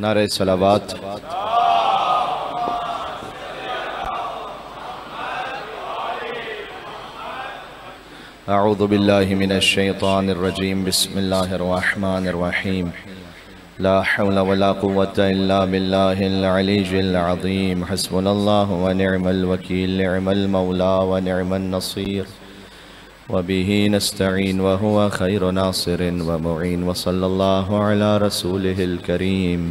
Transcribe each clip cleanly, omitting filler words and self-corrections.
نعرہ صلوات۔ اعوذ باللہ من الشیطان الرجیم، بسم اللہ الرحمن الرحیم۔ لا حول ولا قوة الا باللہ العلی العظیم، حسبنا اللہ ونعم الوکیل، نعم المولا ونعم النصیر، وبه نستعین وهو خیر ناصر ومعین، وصلی اللہ علی رسولہ الکریم،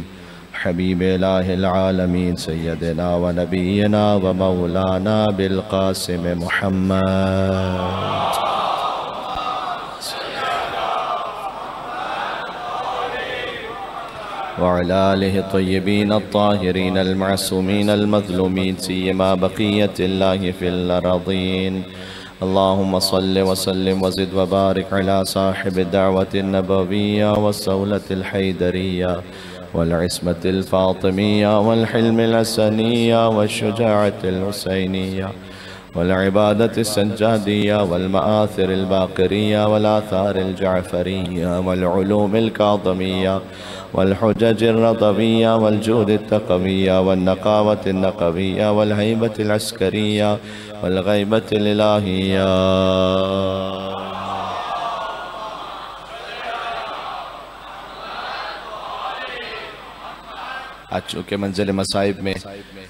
حبیب الہ العالمین، سیدنا ونبینا ومولانا بالقاسم محمد وعلى آله الطيبين الطاهرين المعصومين المظلومين، سيما بقية الله في الأراضين. اللهم صل وسلم وزد وبارك على صاحب الدعوة النبوية والصولة الحيدرية والعصمة الفاطمية والحلم الحسنية والشجاعة الحسينية والعبادة السجادية والمآثر الباقرية والآثار الجعفرية والعلوم الكاظمية والحجج الرضوية والجود التقوية والنقاوة النقوية والهيبة العسكرية والغيبة الإلهية. آج چونکہ منزل مصائب میں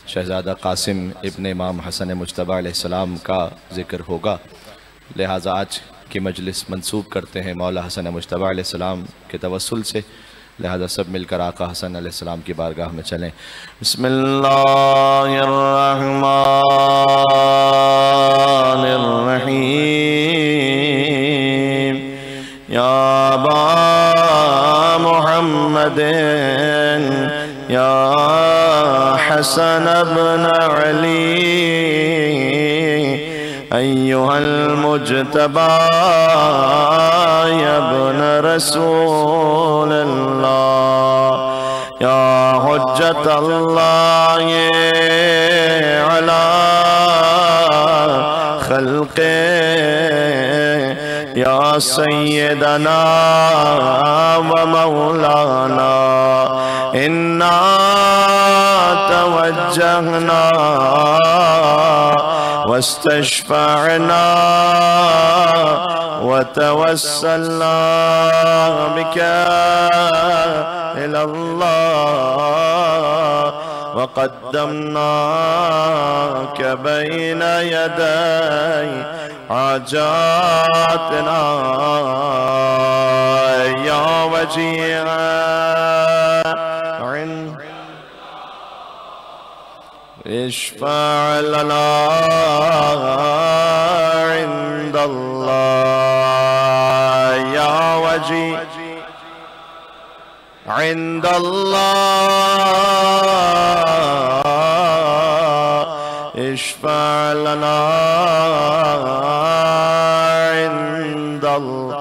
شہزادہ قاسم ابن امام حسن مجتبی علیہ السلام کا ذکر ہوگا، لہٰذا آج کی مجلس منسوب کرتے ہیں مولا حسن مجتبی علیہ السلام کے توسل سے، لہذا سب مل کر آقا حسن علیہ السلام کی بارگاہ میں چلیں۔ بسم اللہ الرحمن الرحیم۔ یا ابا محمد یا حسن ابن علی ایہا المجتبی یا ابن رسول اللہ، یا حجت اللہ علی خلق، یا سیدنا و مولانا، انا توجہنا واستشفعنا وتوسلنا بك إلى الله، وقدمناك بين يدي حاجاتنا يا وجيها اشفع لنا عند الله يا وجي عند الله، اشفع لنا عند الله.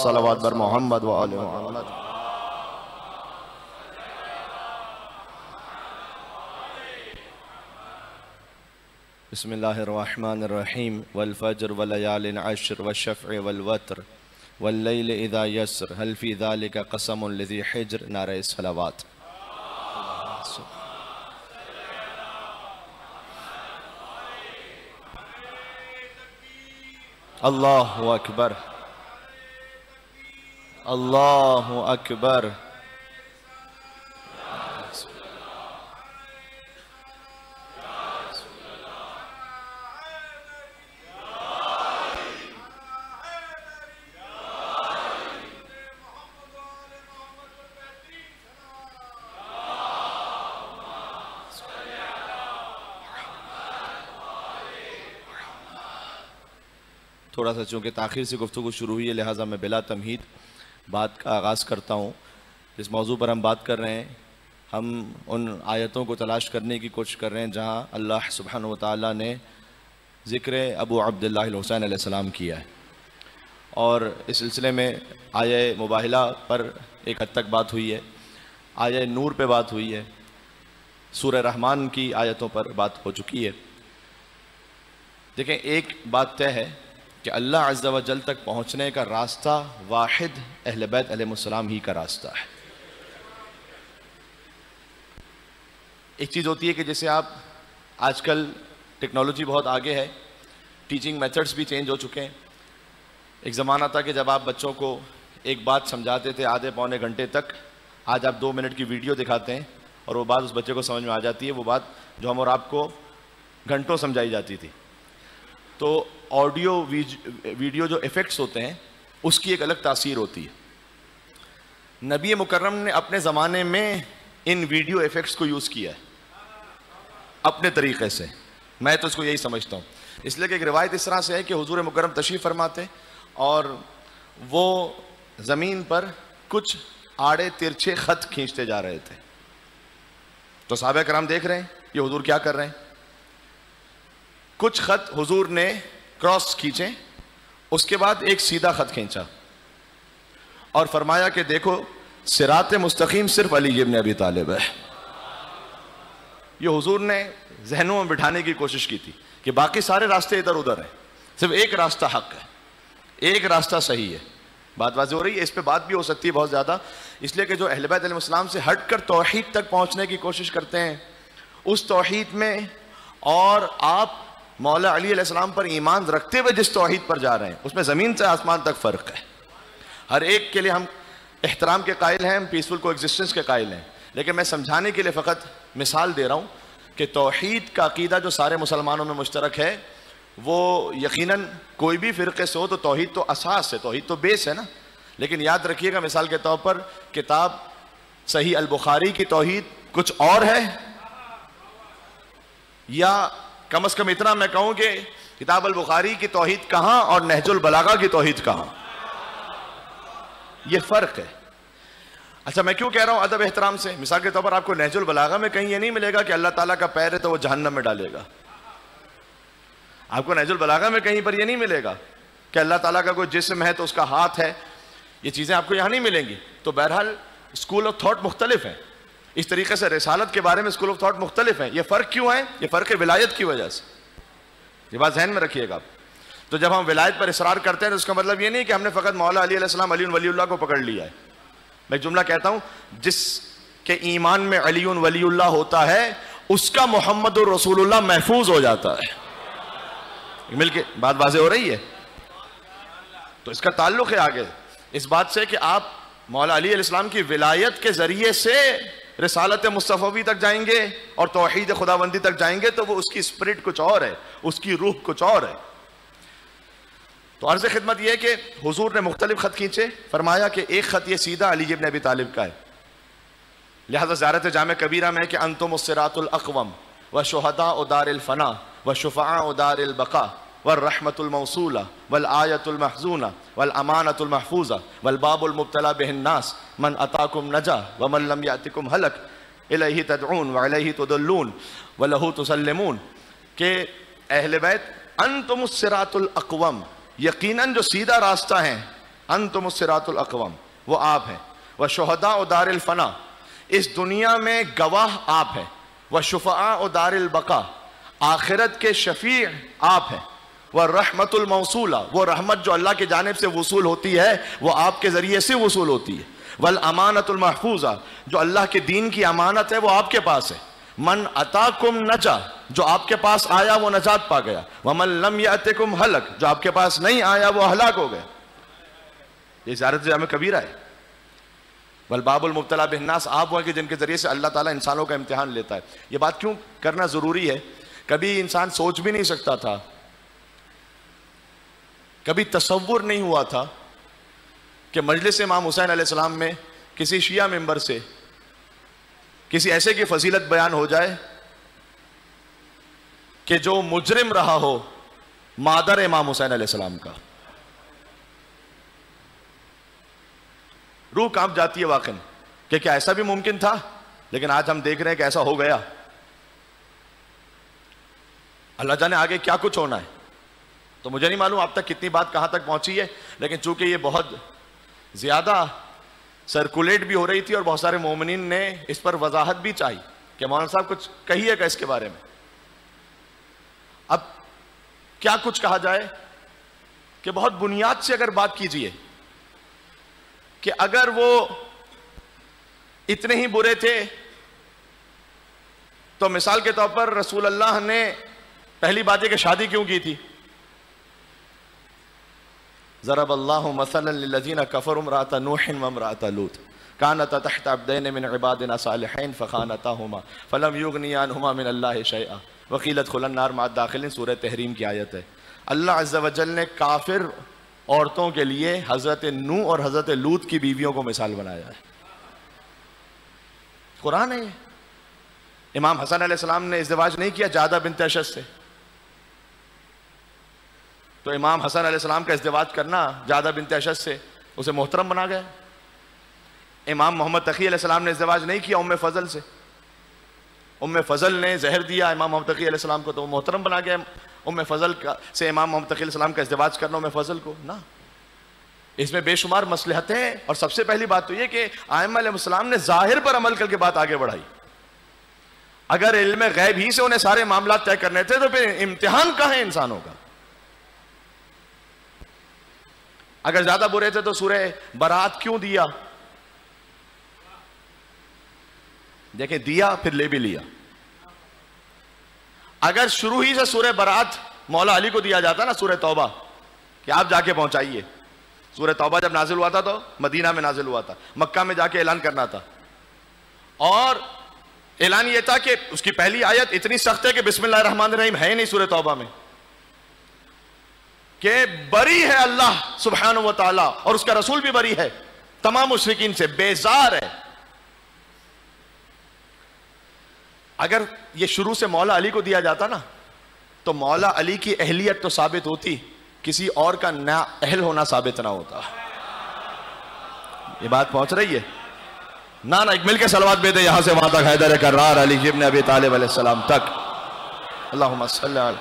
صلوات بر محمد و آل محمد. بسم اللہ الرحمن الرحیم۔ والفجر وليال عشر والشفع والوتر واللیل اذا یسر هل فی ذلک قسم لذی حجر. نعرہ صلوات۔ اللہ اکبر، اللہ اکبر۔ تھوڑا سا چونکہ تاخیر سے گفتگو شروع ہوئی ہے، لہٰذا میں بلا تمہید بات کا آغاز کرتا ہوں۔ اس موضوع پر ہم بات کر رہے ہیں، ہم ان آیتوں کو تلاش کرنے کی کوشش کر رہے ہیں جہاں اللہ سبحانہ وتعالیٰ نے ذکر ابو عبداللہ الحسین علیہ السلام کیا ہے، اور اس سلسلے میں آیہ مباہلہ پر ایک حد تک بات ہوئی ہے، آیہ نور پہ بات ہوئی ہے، سورہ رحمان کی آیتوں پر بات ہو چکی ہے۔ دیکھیں، ایک بات طے ہے کہ اللہ عز و جل تک پہنچنے کا راستہ واحد اہل بیت علیہ السلام ہی کا راستہ ہے۔ ایک چیز ہوتی ہے کہ جیسے آپ آج کل ٹیکنالوجی بہت آگے ہے، ٹیچنگ میتھڈز بھی چینج ہو چکے ہیں. ایک زمانہ تھا کہ جب آپ بچوں کو ایک بات سمجھاتے تھے آدھے پونے گھنٹے تک، آج آپ 2 منٹ کی ویڈیو دکھاتے ہیں اور وہ بات اس بچے کو سمجھ میں آ جاتی ہے، وہ بات جو ہم اور آپ کو گھنٹوں سمجھائی جاتی تھی. تو آڈیو ویڈیو جو ایفیکٹس ہوتے ہیں اس کی ایک الگ تاثیر ہوتی ہے. نبی مکرم نے اپنے زمانے میں ان ویڈیو ایفیکٹس کو یوز کیا ہے اپنے طریقے سے. میں تو اس کو یہی سمجھتا ہوں، اس لیے کہ ایک روایت اس طرح سے ہے کہ حضور مکرم تشریف فرماتے اور وہ زمین پر کچھ آڑے ترچھے خط کھینچتے جا رہے تھے. تو صحابہ کرام دیکھ رہے ہیں یہ حضور کیا کر رہے ہیں. کچھ خط حضور نے کراس کھینچے، اس کے بعد ایک سیدھا خط کھینچا اور فرمایا کہ دیکھو صراط مستقیم صرف علی ابن ابی طالب ہے. یہ حضور نے ذہنوں میں بٹھانے کی کوشش کی تھی کہ باقی سارے راستے ادھر ادھر ہیں، صرف ایک راستہ حق ہے، ایک راستہ صحیح ہے. بات واضح ہو رہی ہے. اس پہ بات بھی ہو سکتی ہے بہت زیادہ، اس لیے کہ جو اہل بیت علیہ السلام سے ہٹ کر توحید تک پہنچنے کی کوشش کرتے ہیں، اس توحید میں اور آپ مولا علی علیہ السلام پر ایمان رکھتے ہوئے جس توحید پر جا رہے ہیں اس میں زمین سے آسمان تک فرق ہے. ہر ایک کے لیے ہم احترام کے قائل ہیں، ہم پیسفل کو ایگزسٹنس کے قائل ہیں، لیکن میں سمجھانے کے لیے فقط مثال دے رہا ہوں کہ توحید کا عقیدہ جو سارے مسلمانوں میں مشترک ہے وہ یقیناً کوئی بھی فرقے سے ہو تو توحید تو اساس ہے، توحید تو بیس ہے نا. لیکن یاد رکھیے گا مثال کے طور پر کتاب صحیح البخاری کی توحید کچھ اور ہے، یا کم از کم اتنا میں کہوں کہ کتاب البخاری کی توحید کہاں اور نہج البلاغہ کی توحید کہاں، یہ فرق ہے. اچھا میں کیوں کہہ رہا ہوں ادب احترام سے؟ مثال کے طور پر آپ کو نہج البلاغہ میں کہیں یہ نہیں ملے گا کہ اللہ تعالیٰ کا پیر ہے تو وہ جہنم میں ڈالے گا. آپ کو نہج البلاغہ میں کہیں پر یہ نہیں ملے گا کہ اللہ تعالیٰ کا کوئی جسم ہے تو اس کا ہاتھ ہے. یہ چیزیں آپ کو یہاں نہیں ملیں گی. تو بہرحال اسکول آف تھاٹ مختلف ہیں. اس طریقے سے رسالت کے بارے میں اسکول آف تھاٹ مختلف ہیں. یہ فرق کیوں ہے؟ یہ فرق ولایت کی وجہ سے. یہ بات ذہن میں رکھیے گا آپ. تو جب ہم ولایت پر اصرار کرتے ہیں تو اس کا مطلب یہ نہیں کہ ہم نے فقط مولا علی علیہ السلام علی ولی اللہ کو پکڑ لیا ہے. میں ایک جملہ کہتا ہوں، جس کے ایمان میں علی ولی اللہ ہوتا ہے اس کا محمد الرسول اللہ محفوظ ہو جاتا ہے. مل کے بات واضح ہو رہی ہے؟ تو اس کا تعلق ہے آگے اس بات سے کہ آپ مولا علی علیہ السلام کی ولایت کے ذریعے سے رسالت مصطفی تک جائیں گے اور توحید خداوندی تک جائیں گے تو وہ اس کی اسپرٹ کچھ اور ہے، اس کی روح کچھ اور ہے. تو عرض خدمت یہ ہے کہ حضور نے مختلف خط کھینچے، فرمایا کہ ایک خط یہ سیدھا علی ابن ابی طالب کا ہے. لہذا زیارت جامع کبیرہ میں کہ انتم الصراط الاقوم وشہداء دار الفنا وشفعاء دار البقاء والرحمة الموصولة والآية المحزونة والأمانة المحفوظة والباب المبتلى به الناس من أتاكم نجا ومن لم يأتكم هلك إليه تدعون وعليه تدلون وله تسلمون. کہ اہل بیت انتم الصراط الاقوم، یقیناً جو سیدھا راستہ ہیں، انتم الصراط الاقوم وہ آپ ہیں. وشہداء دار الفنا، اس دنیا میں گواہ آپ ہیں. وشفعاء دار البقاء، آخرت کے شفیع آپ ہیں. والرحمت الموصولہ، وہ رحمت جو اللہ کی جانب سے وصول ہوتی ہے وہ آپ کے ذریعے سے وصول ہوتی ہے. والامانۃ المحفوظہ، جو اللہ کے دین کی امانت ہے وہ آپ کے پاس ہے. من اتاکم نجا، جو آپ کے پاس آیا وہ نجات پا گیا. ومن لم یأتکم ہلک، جو آپ کے پاس نہیں آیا وہ ہلاک ہو گیا. یہ زیارت جامع کبیرہ ہے. والباب المبتلی بالناس، آپ وہ کہ جن کے ذریعے سے اللہ تعالیٰ انسانوں کا امتحان لیتا ہے. یہ بات کیوں کرنا ضروری ہے؟ کبھی انسان سوچ بھی نہیں سکتا تھا، کبھی تصور نہیں ہوا تھا کہ مجلس امام حسین علیہ السلام میں کسی شیعہ ممبر سے کسی ایسے کی فضیلت بیان ہو جائے کہ جو مجرم رہا ہو مادر امام حسین علیہ السلام کا. روح کانپ جاتی ہے واقعا کہ کیا ایسا بھی ممکن تھا؟ لیکن آج ہم دیکھ رہے ہیں کہ ایسا ہو گیا. اللہ جانے آگے کیا کچھ ہونا ہے. تو مجھے نہیں معلوم آپ تک کتنی بات کہاں تک پہنچی ہے، لیکن چونکہ یہ بہت زیادہ سرکولیٹ بھی ہو رہی تھی اور بہت سارے مومنین نے اس پر وضاحت بھی چاہی کہ مولانا صاحب کچھ کہیے گا اس کے بارے میں. اب کیا کچھ کہا جائے کہ بہت بنیاد سے اگر بات کیجئے کہ اگر وہ اتنے ہی برے تھے تو مثال کے طور پر رسول اللہ نے پہلی بات یہ کہ شادی کیوں کی تھی؟ ضرب اللہ مثلا للذین کفروا امرأۃ نوح وامرأۃ لوط كانتا تحت عبدین من عبادنا صالحین فخانتاہما فلم یغنیا عنہما من اللہ شیئا وقیل ادخلا النار مع الداخلین، سورہ تحریم کی آیت ہے۔ اللہ عز و جل نے کافر عورتوں کے لیے حضرت نوح اور حضرت لوط کی بیویوں کو مثال بنایا ہے، قرآن ہے۔ امام حسن علیہ السلام نے ازدواج نہیں کیا جعدہ بنت اشج سے، تو امام حسن علیہ السلام کا ازدواج کرنا جعدہ بنت اشج سے اسے محترم بنا گیا۔ امام محمد تقی علیہ السلام نے ازدواج نہیں کیا ام فضل سے، ام فضل نے زہر دیا امام محمد تقی علیہ السلام کو تو وہ محترم بنا گیا۔ ام فضل سے امام محمد تقی علیہ السلام کا ازدواج کرنا ام فضل کو نہ، اس میں بے شمار مصلحتیں ہیں۔ اور سب سے پہلی بات تو یہ کہ ائمہ علیہ السلام نے ظاہر پر عمل کر کے بات آگے بڑھائی۔ اگر علم غیب ہی سے انہیں سارے معاملات طے کرنے تھے تو پھر امتحان کہاں ہے انسانوں کا؟ اگر زیادہ برے تھے تو سورہ برات کیوں دیا؟ دیکھیں دیا پھر لے بھی لیا۔ اگر شروع ہی سے سورہ برات مولا علی کو دیا جاتا نا سورہ توبہ کہ آپ جا کے پہنچائیے، سورہ توبہ جب نازل ہوا تھا تو مدینہ میں نازل ہوا تھا، مکہ میں جا کے اعلان کرنا تھا، اور اعلان یہ تھا کہ اس کی پہلی آیت اتنی سخت ہے کہ بسم اللہ الرحمن الرحیم ہے نہیں سورہ توبہ میں، کہ بری ہے اللہ سبحانہ و تعالی اور اس کا رسول بھی بری ہے تمام مشرکین سے، بیزار ہے۔ اگر یہ شروع سے مولا علی کو دیا جاتا نا تو مولا علی کی اہلیت تو ثابت ہوتی، کسی اور کا نا اہل ہونا ثابت نہ ہوتا۔ یہ بات پہنچ رہی ہے نہ ایک مل کے صلوات بھیجے یہاں سے وہاں تک، حیدر کرار علی ابن ابی طالب علیہ السلام تک، اللہم صلی علی۔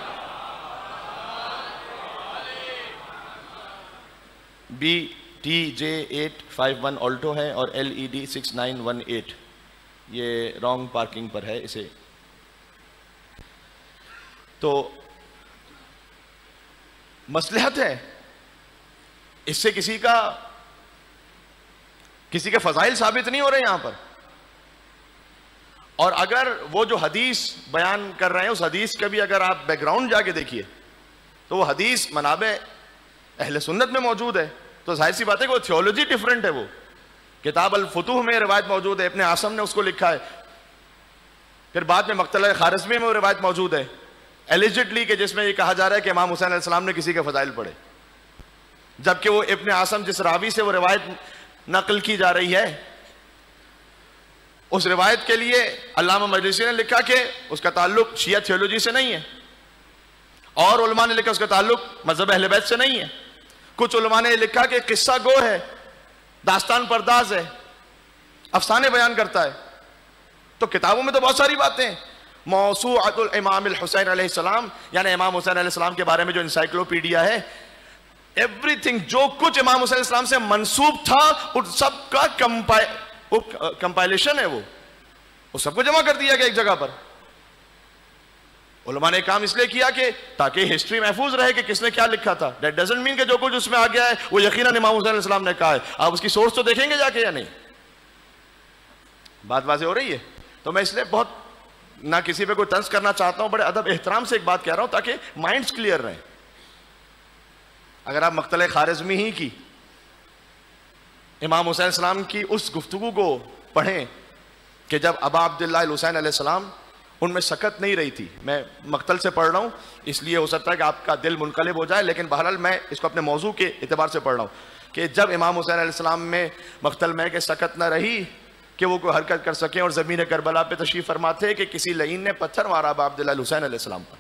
BTJ851 آلٹو ہے اور LED 6918، یہ رانگ پارکنگ پر ہے اسے۔ تو مصلحت ہے، اس سے کسی کے فضائل ثابت نہیں ہو رہے یہاں پر۔ اور اگر وہ جو حدیث بیان کر رہے ہیں اس حدیث کا بھی اگر آپ بیک گراؤنڈ جا کے دیکھیے تو وہ حدیث منابع اہل سنت میں موجود ہے، تو ظاہر سی بات ہے کہ وہ تھیولوجی ڈیفرنٹ ہے۔ وہ کتاب الفتوح میں روایت موجود ہے، ابن عاصم نے اس کو لکھا ہے، پھر بعد میں مقتلہ خارزمی میں وہ روایت موجود ہے ایلیجڈلی، کہ جس میں یہ کہا جا رہا ہے کہ امام حسین علیہ السلام نے کسی کے فضائل پڑھے، جبکہ وہ ابن عاصم جس راوی سے وہ روایت نقل کی جا رہی ہے اس روایت کے لیے علامہ مجلسی نے لکھا کہ اس کا تعلق شیعہ تھیولوجی سے نہیں ہے، اور علماء نے لکھا اس کا تعلق مذہب اہل بیت سے نہیں ہے، کچھ علماء نے لکھا کہ قصہ گو ہے، داستان پرداز ہے، افسانے بیان کرتا ہے۔ تو کتابوں میں تو بہت ساری باتیں، موسوعۃ الامام الحسین علیہ السلام، یعنی امام حسین علیہ السلام کے بارے میں جو انسائکلوپیڈیا ہے، ایوری تھنگ جو کچھ امام حسین علیہ السلام سے منسوب تھا اس سب کا کمپائلیشن ہے، وہ سب کو جمع کر دیا گیا ایک جگہ پر۔ علماء نے کام اس لیے کیا کہ تاکہ ہسٹری محفوظ رہے کہ کس نے کیا لکھا تھا۔ دیٹ ڈزنٹ مین کہ جو کچھ اس میں آ گیا ہے وہ یقیناً امام حسین علیہ السلام نے کہا ہے، آپ اس کی سورس تو دیکھیں گے جا کے یا نہیں؟ بات واضح ہو رہی ہے؟ تو میں اس لیے بہت نہ کسی پہ کوئی طنز کرنا چاہتا ہوں، بڑے ادب احترام سے ایک بات کہہ رہا ہوں تاکہ مائنڈز کلیئر رہیں۔ اگر آپ مقتلہ خارزمی ہی کی امام حسین علیہ السلام کی اس گفتگو کو پڑھیں کہ جب ابا عبداللہ الحسین علیہ السلام ان میں سکت نہیں رہی تھی، میں مقتل سے پڑھ رہا ہوں اس لیے ہو سکتا ہے کہ آپ کا دل منقلب ہو جائے، لیکن بہرحال میں اس کو اپنے موضوع کے اعتبار سے پڑھ رہا ہوں کہ جب امام حسین علیہ السلام میں مقتل میں کہ سکت نہ رہی کہ وہ کوئی حرکت کر سکیں، اور زمین کربلا پہ تشریف فرما تھے کہ کسی لعین نے پتھر مارا ابا عبداللہ الحسین علیہ السلام پر،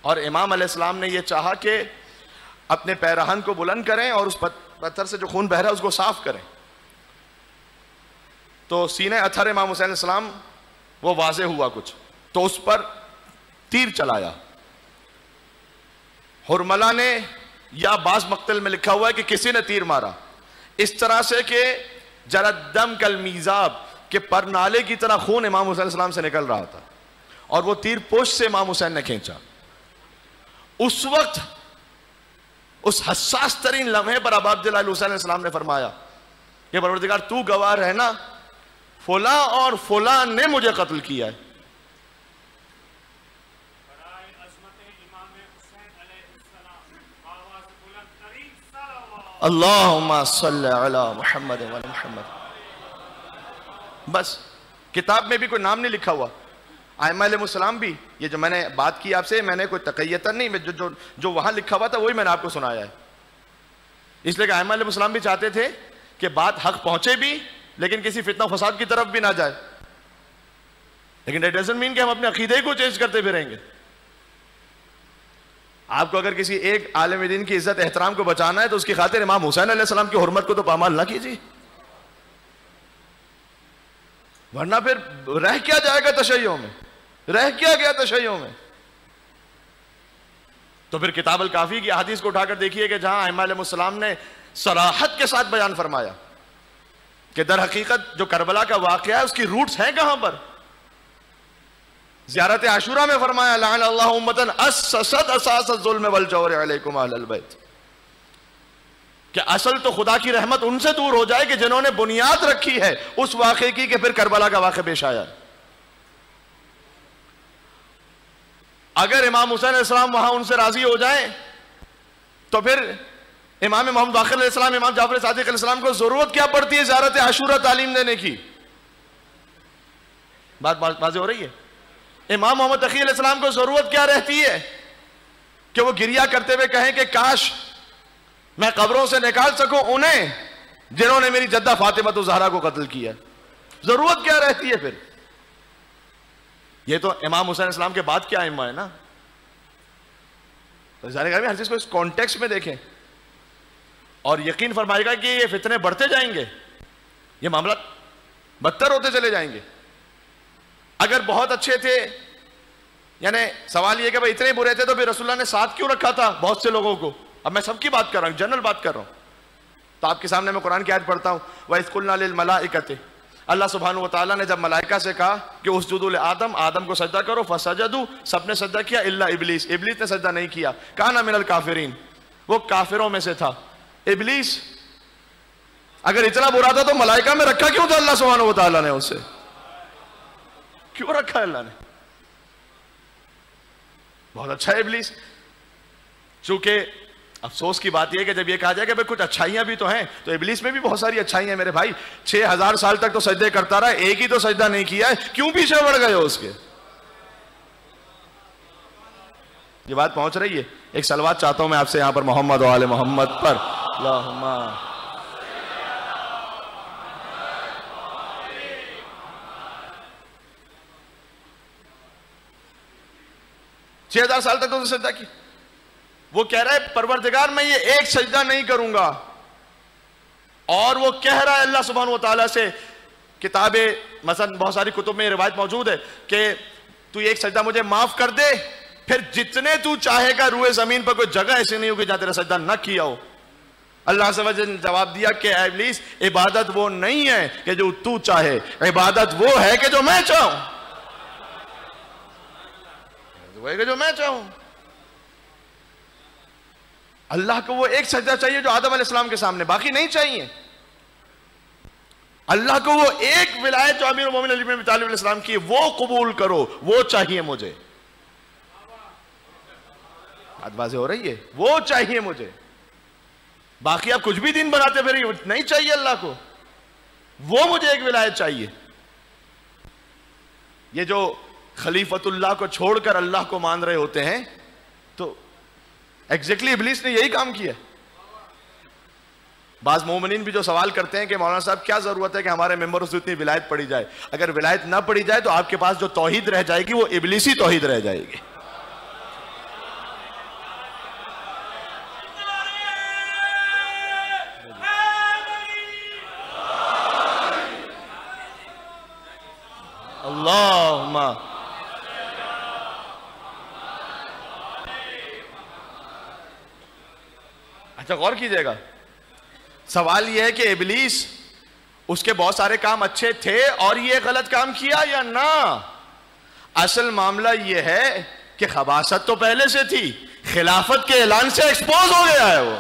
اور امام علیہ السلام نے یہ چاہا کہ اپنے پیرہن کو بلند کریں اور اس پتھر سے جو خون بہ رہا ہے اس کو صاف کریں، تو سینہ اتھر امام حسین علیہ السلام وہ واضح ہوا کچھ، تو اس پر تیر چلایا حرملہ نے، یا بعض مقتل میں لکھا ہوا ہے کہ کسی نے تیر مارا، اس طرح سے کہ جرد دم کالمیزاب، کہ پر نالے کی طرح خون امام حسین علیہ السلام سے نکل رہا تھا، اور وہ تیر پوش سے امام حسین نے کھینچا۔ اس وقت اس حساس ترین لمحے پر ابا عبداللہ الحسین علیہ السلام نے فرمایا کہ پروردگار تو گواہ رہنا، فلاں اور فلاں نے مجھے قتل کیا ہے، اللہم صلی علی محمد و محمد. بس کتاب میں بھی کوئی نام نہیں لکھا ہوا. ائمہ علیہ السلام بھی، یہ جو میں نے بات کی آپ سے، میں نے کوئی تقیتاً نہیں، جو وہاں لکھا ہوا تھا وہی میں نے آپ کو سنایا ہے. اس لیے کہ ائمہ علیہ السلام بھی چاہتے تھے کہ بات حق پہنچے بھی لیکن کسی فتنہ فساد کی طرف بھی نہ جائے. لیکن it doesn't mean کہ ہم اپنے عقیدے کو چینج کرتے پھریں گے. آپ کو اگر کسی ایک عالم دین کی عزت احترام کو بچانا ہے تو اس کی خاطر امام حسین علیہ السلام کی حرمت کو تو پامال نہ کیجیے، ورنہ پھر رہ کیا جائے گا تشیعوں میں، رہ کیا گیا تشیعوں میں. تو پھر کتاب الکافی کی احادیث کو اٹھا کر دیکھیے کہ جہاں ائمہ علیہ السلام نے صراحت کے ساتھ بیان فرمایا کہ در حقیقت جو کربلا کا واقعہ ہے اس کی روٹس ہیں کہاں پر. زیارت عاشورہ میں فرمایا لعن اللہ امتن اسست اساس الظلم والجور علیکم اہل البیت، کہ اصل تو خدا کی رحمت ان سے دور ہو جائے کہ جنہوں نے بنیاد رکھی ہے اس واقعے کی کہ پھر کربلا کا واقعہ پیش آیا. اگر امام حسین علیہ السلام وہاں ان سے راضی ہو جائیں تو پھر امام محمد باقر علیہ السلام، امام جعفر صادق علیہ السلام کو ضرورت کیا پڑتی ہے زیارت عاشورہ تعلیم دینے کی؟ بات واضح ہو رہی ہے. امام محمد تقی علیہ السلام کو ضرورت کیا رہتی ہے کہ وہ گریہ کرتے ہوئے کہیں کہ کاش میں قبروں سے نکال سکوں انہیں جنہوں نے میری جدہ فاطمہ الزہرا کو قتل کیا. ضرورت کیا رہتی ہے پھر؟ یہ تو امام حسین السلام کے بعد کیا ائمہ ہے نا. ہر چیز کو اس کانٹیکسٹ میں دیکھیں اور یقین فرمائے گا کہ یہ فتنے بڑھتے جائیں گے، یہ معاملات بدتر ہوتے چلے جائیں گے. اگر بہت اچھے تھے، یعنی سوال یہ کہ بھائی اتنے برے تھے تو پھر رسول اللہ نے ساتھ کیوں رکھا تھا بہت سے لوگوں کو؟ اب میں سب کی بات کر رہا ہوں، جنرل بات کر رہا ہوں. تو آپ کے سامنے میں قرآن کی آیت پڑھتا ہوں. وَإِذْ قُلْنَا لِلْمَلَائِكَةِ، اللہ سبحانہ وتعالیٰ نے جب ملائکہ سے کہا کہ اسجدوا لآدم، آدم کو سجدہ کرو، فسجدوا، سب نے سجدہ کیا الا ابلیس، ابلیس نے سجدہ نہیں کیا. کان من الکافرین، وہ کافروں میں سے تھا. ابلیس اگر اتنا برا تھا تو ملائکہ میں رکھا کیوں تھا اللہ سبحانہ وتعالیٰ نے؟ اسے کیوں رکھا ہے اللہ نے؟ بہت اچھا ہے ابلیس. چونکہ افسوس کی بات یہ کہ جب یہ کہا جائے کہ بھئی کچھ اچھائیاں بھی تو ہیں، تو ابلیس میں بھی بہت ساری اچھائیاں ہیں میرے بھائی. 6000 سال تک تو سجدے کرتا رہا، ایک ہی تو سجدہ نہیں کیا ہے، کیوں پیچھے بڑھ گئے ہو اس کے؟ یہ بات پہنچ رہی ہے. ایک صلوات چاہتا ہوں میں آپ سے یہاں پر محمد و آل محمد پر. اللہم 6000 سال تک تو سجدہ کی. وہ کہہ رہا ہے پروردگار میں یہ ایک سجدہ نہیں کروں گا، اور وہ کہہ رہا ہے اللہ سبحانہ وتعالیٰ سے. کتابیں مثلا بہت ساری کتب میں یہ روایت موجود ہے کہ تو ایک سجدہ مجھے معاف کر دے، پھر جتنے تو چاہے گا روئے زمین پر کوئی جگہ ایسی نہیں ہوگی جہاں تیرا سجدہ نہ کیا ہو. اللہ سے وجہ نے جواب دیا کہ اے ابلیس، عبادت وہ نہیں ہے کہ جو تو چاہے، عبادت وہ ہے کہ جو میں چاہوں، وہ ہے کہ جو میں چاہوں. اللہ کو وہ ایک سجدہ چاہیے جو آدم علیہ السلام کے سامنے، باقی نہیں چاہیے. اللہ کو وہ ایک ولایت جو امیر المومنین علی بن ابی طالب علیہ السلام کی، وہ قبول کرو، وہ چاہیے مجھے. بات واضح ہو رہی ہے؟ وہ چاہیے مجھے. باقی آپ کچھ بھی دین بناتے پھر نہیں چاہیے اللہ کو، وہ مجھے ایک ولایت چاہیے. یہ جو خلیفت اللہ کو چھوڑ کر اللہ کو مان رہے ہوتے ہیں، تو ایگزیکٹلی ابلیس نے یہی کام کیا. بعض مومنین بھی جو سوال کرتے ہیں کہ مولانا صاحب کیا ضرورت ہے کہ ہمارے ممبروں سے اتنی ولایت پڑی جائے؟ اگر ولایت نہ پڑی جائے تو آپ کے پاس جو توحید رہ جائے گی وہ ابلیسی توحید رہ جائے گی. اللہم اچھا غور کیجئے گا. سوال یہ ہے کہ ابلیس، اس کے بہت سارے کام اچھے تھے اور یہ غلط کام کیا یا نہ؟ اصل معاملہ یہ ہے کہ خباثت تو پہلے سے تھی، خلافت کے اعلان سے ایکسپوز ہو گیا ہے. وہ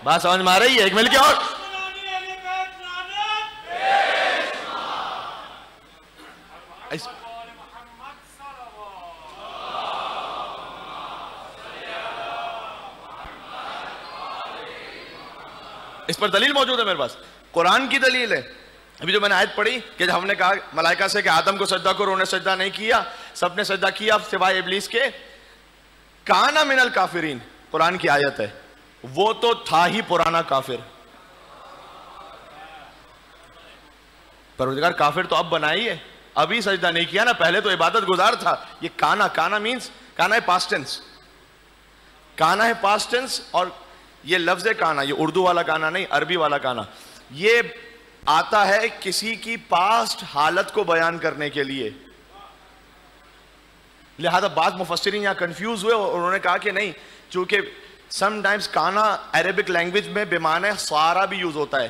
بات سمجھ میں آ رہی ہے؟ ایک مل کے اور اس پر دلیل موجود ہے میرے پاس، قرآن کی دلیل ہے. ابھی جو میں نے آیت پڑھی کہ جب ہم نے کہا ملائکہ سے کہ آدم کو سجدہ کرو، انہوں نے سجدہ نہیں کیا، سب نے سجدہ کیا سوائے ابلیس کے. کانا من الکافرین، قرآن کی آیت ہے، وہ تو تھا ہی پرانا کافر. پروردگار کافر تو اب بنا ہی ہے، ابھی سجدہ نہیں کیا نا، پہلے تو عبادت گزار تھا. یہ کانا مینز، کانا ہے پاسٹ ٹینس، کانا ہے پاسٹ ٹینس. اور یہ لفظ کانا، یہ اردو والا کانا نہیں، عربی والا کانا، یہ آتا ہے کسی کی پاسٹ حالت کو بیان کرنے کے لیے. لہذا بعض مفسرین یہاں کنفیوز ہوئے اور انہوں نے کہا کہ نہیں، چونکہ سم ٹائمز کانا عربک لینگویج میں بمعنی سارا بھی یوز ہوتا ہے.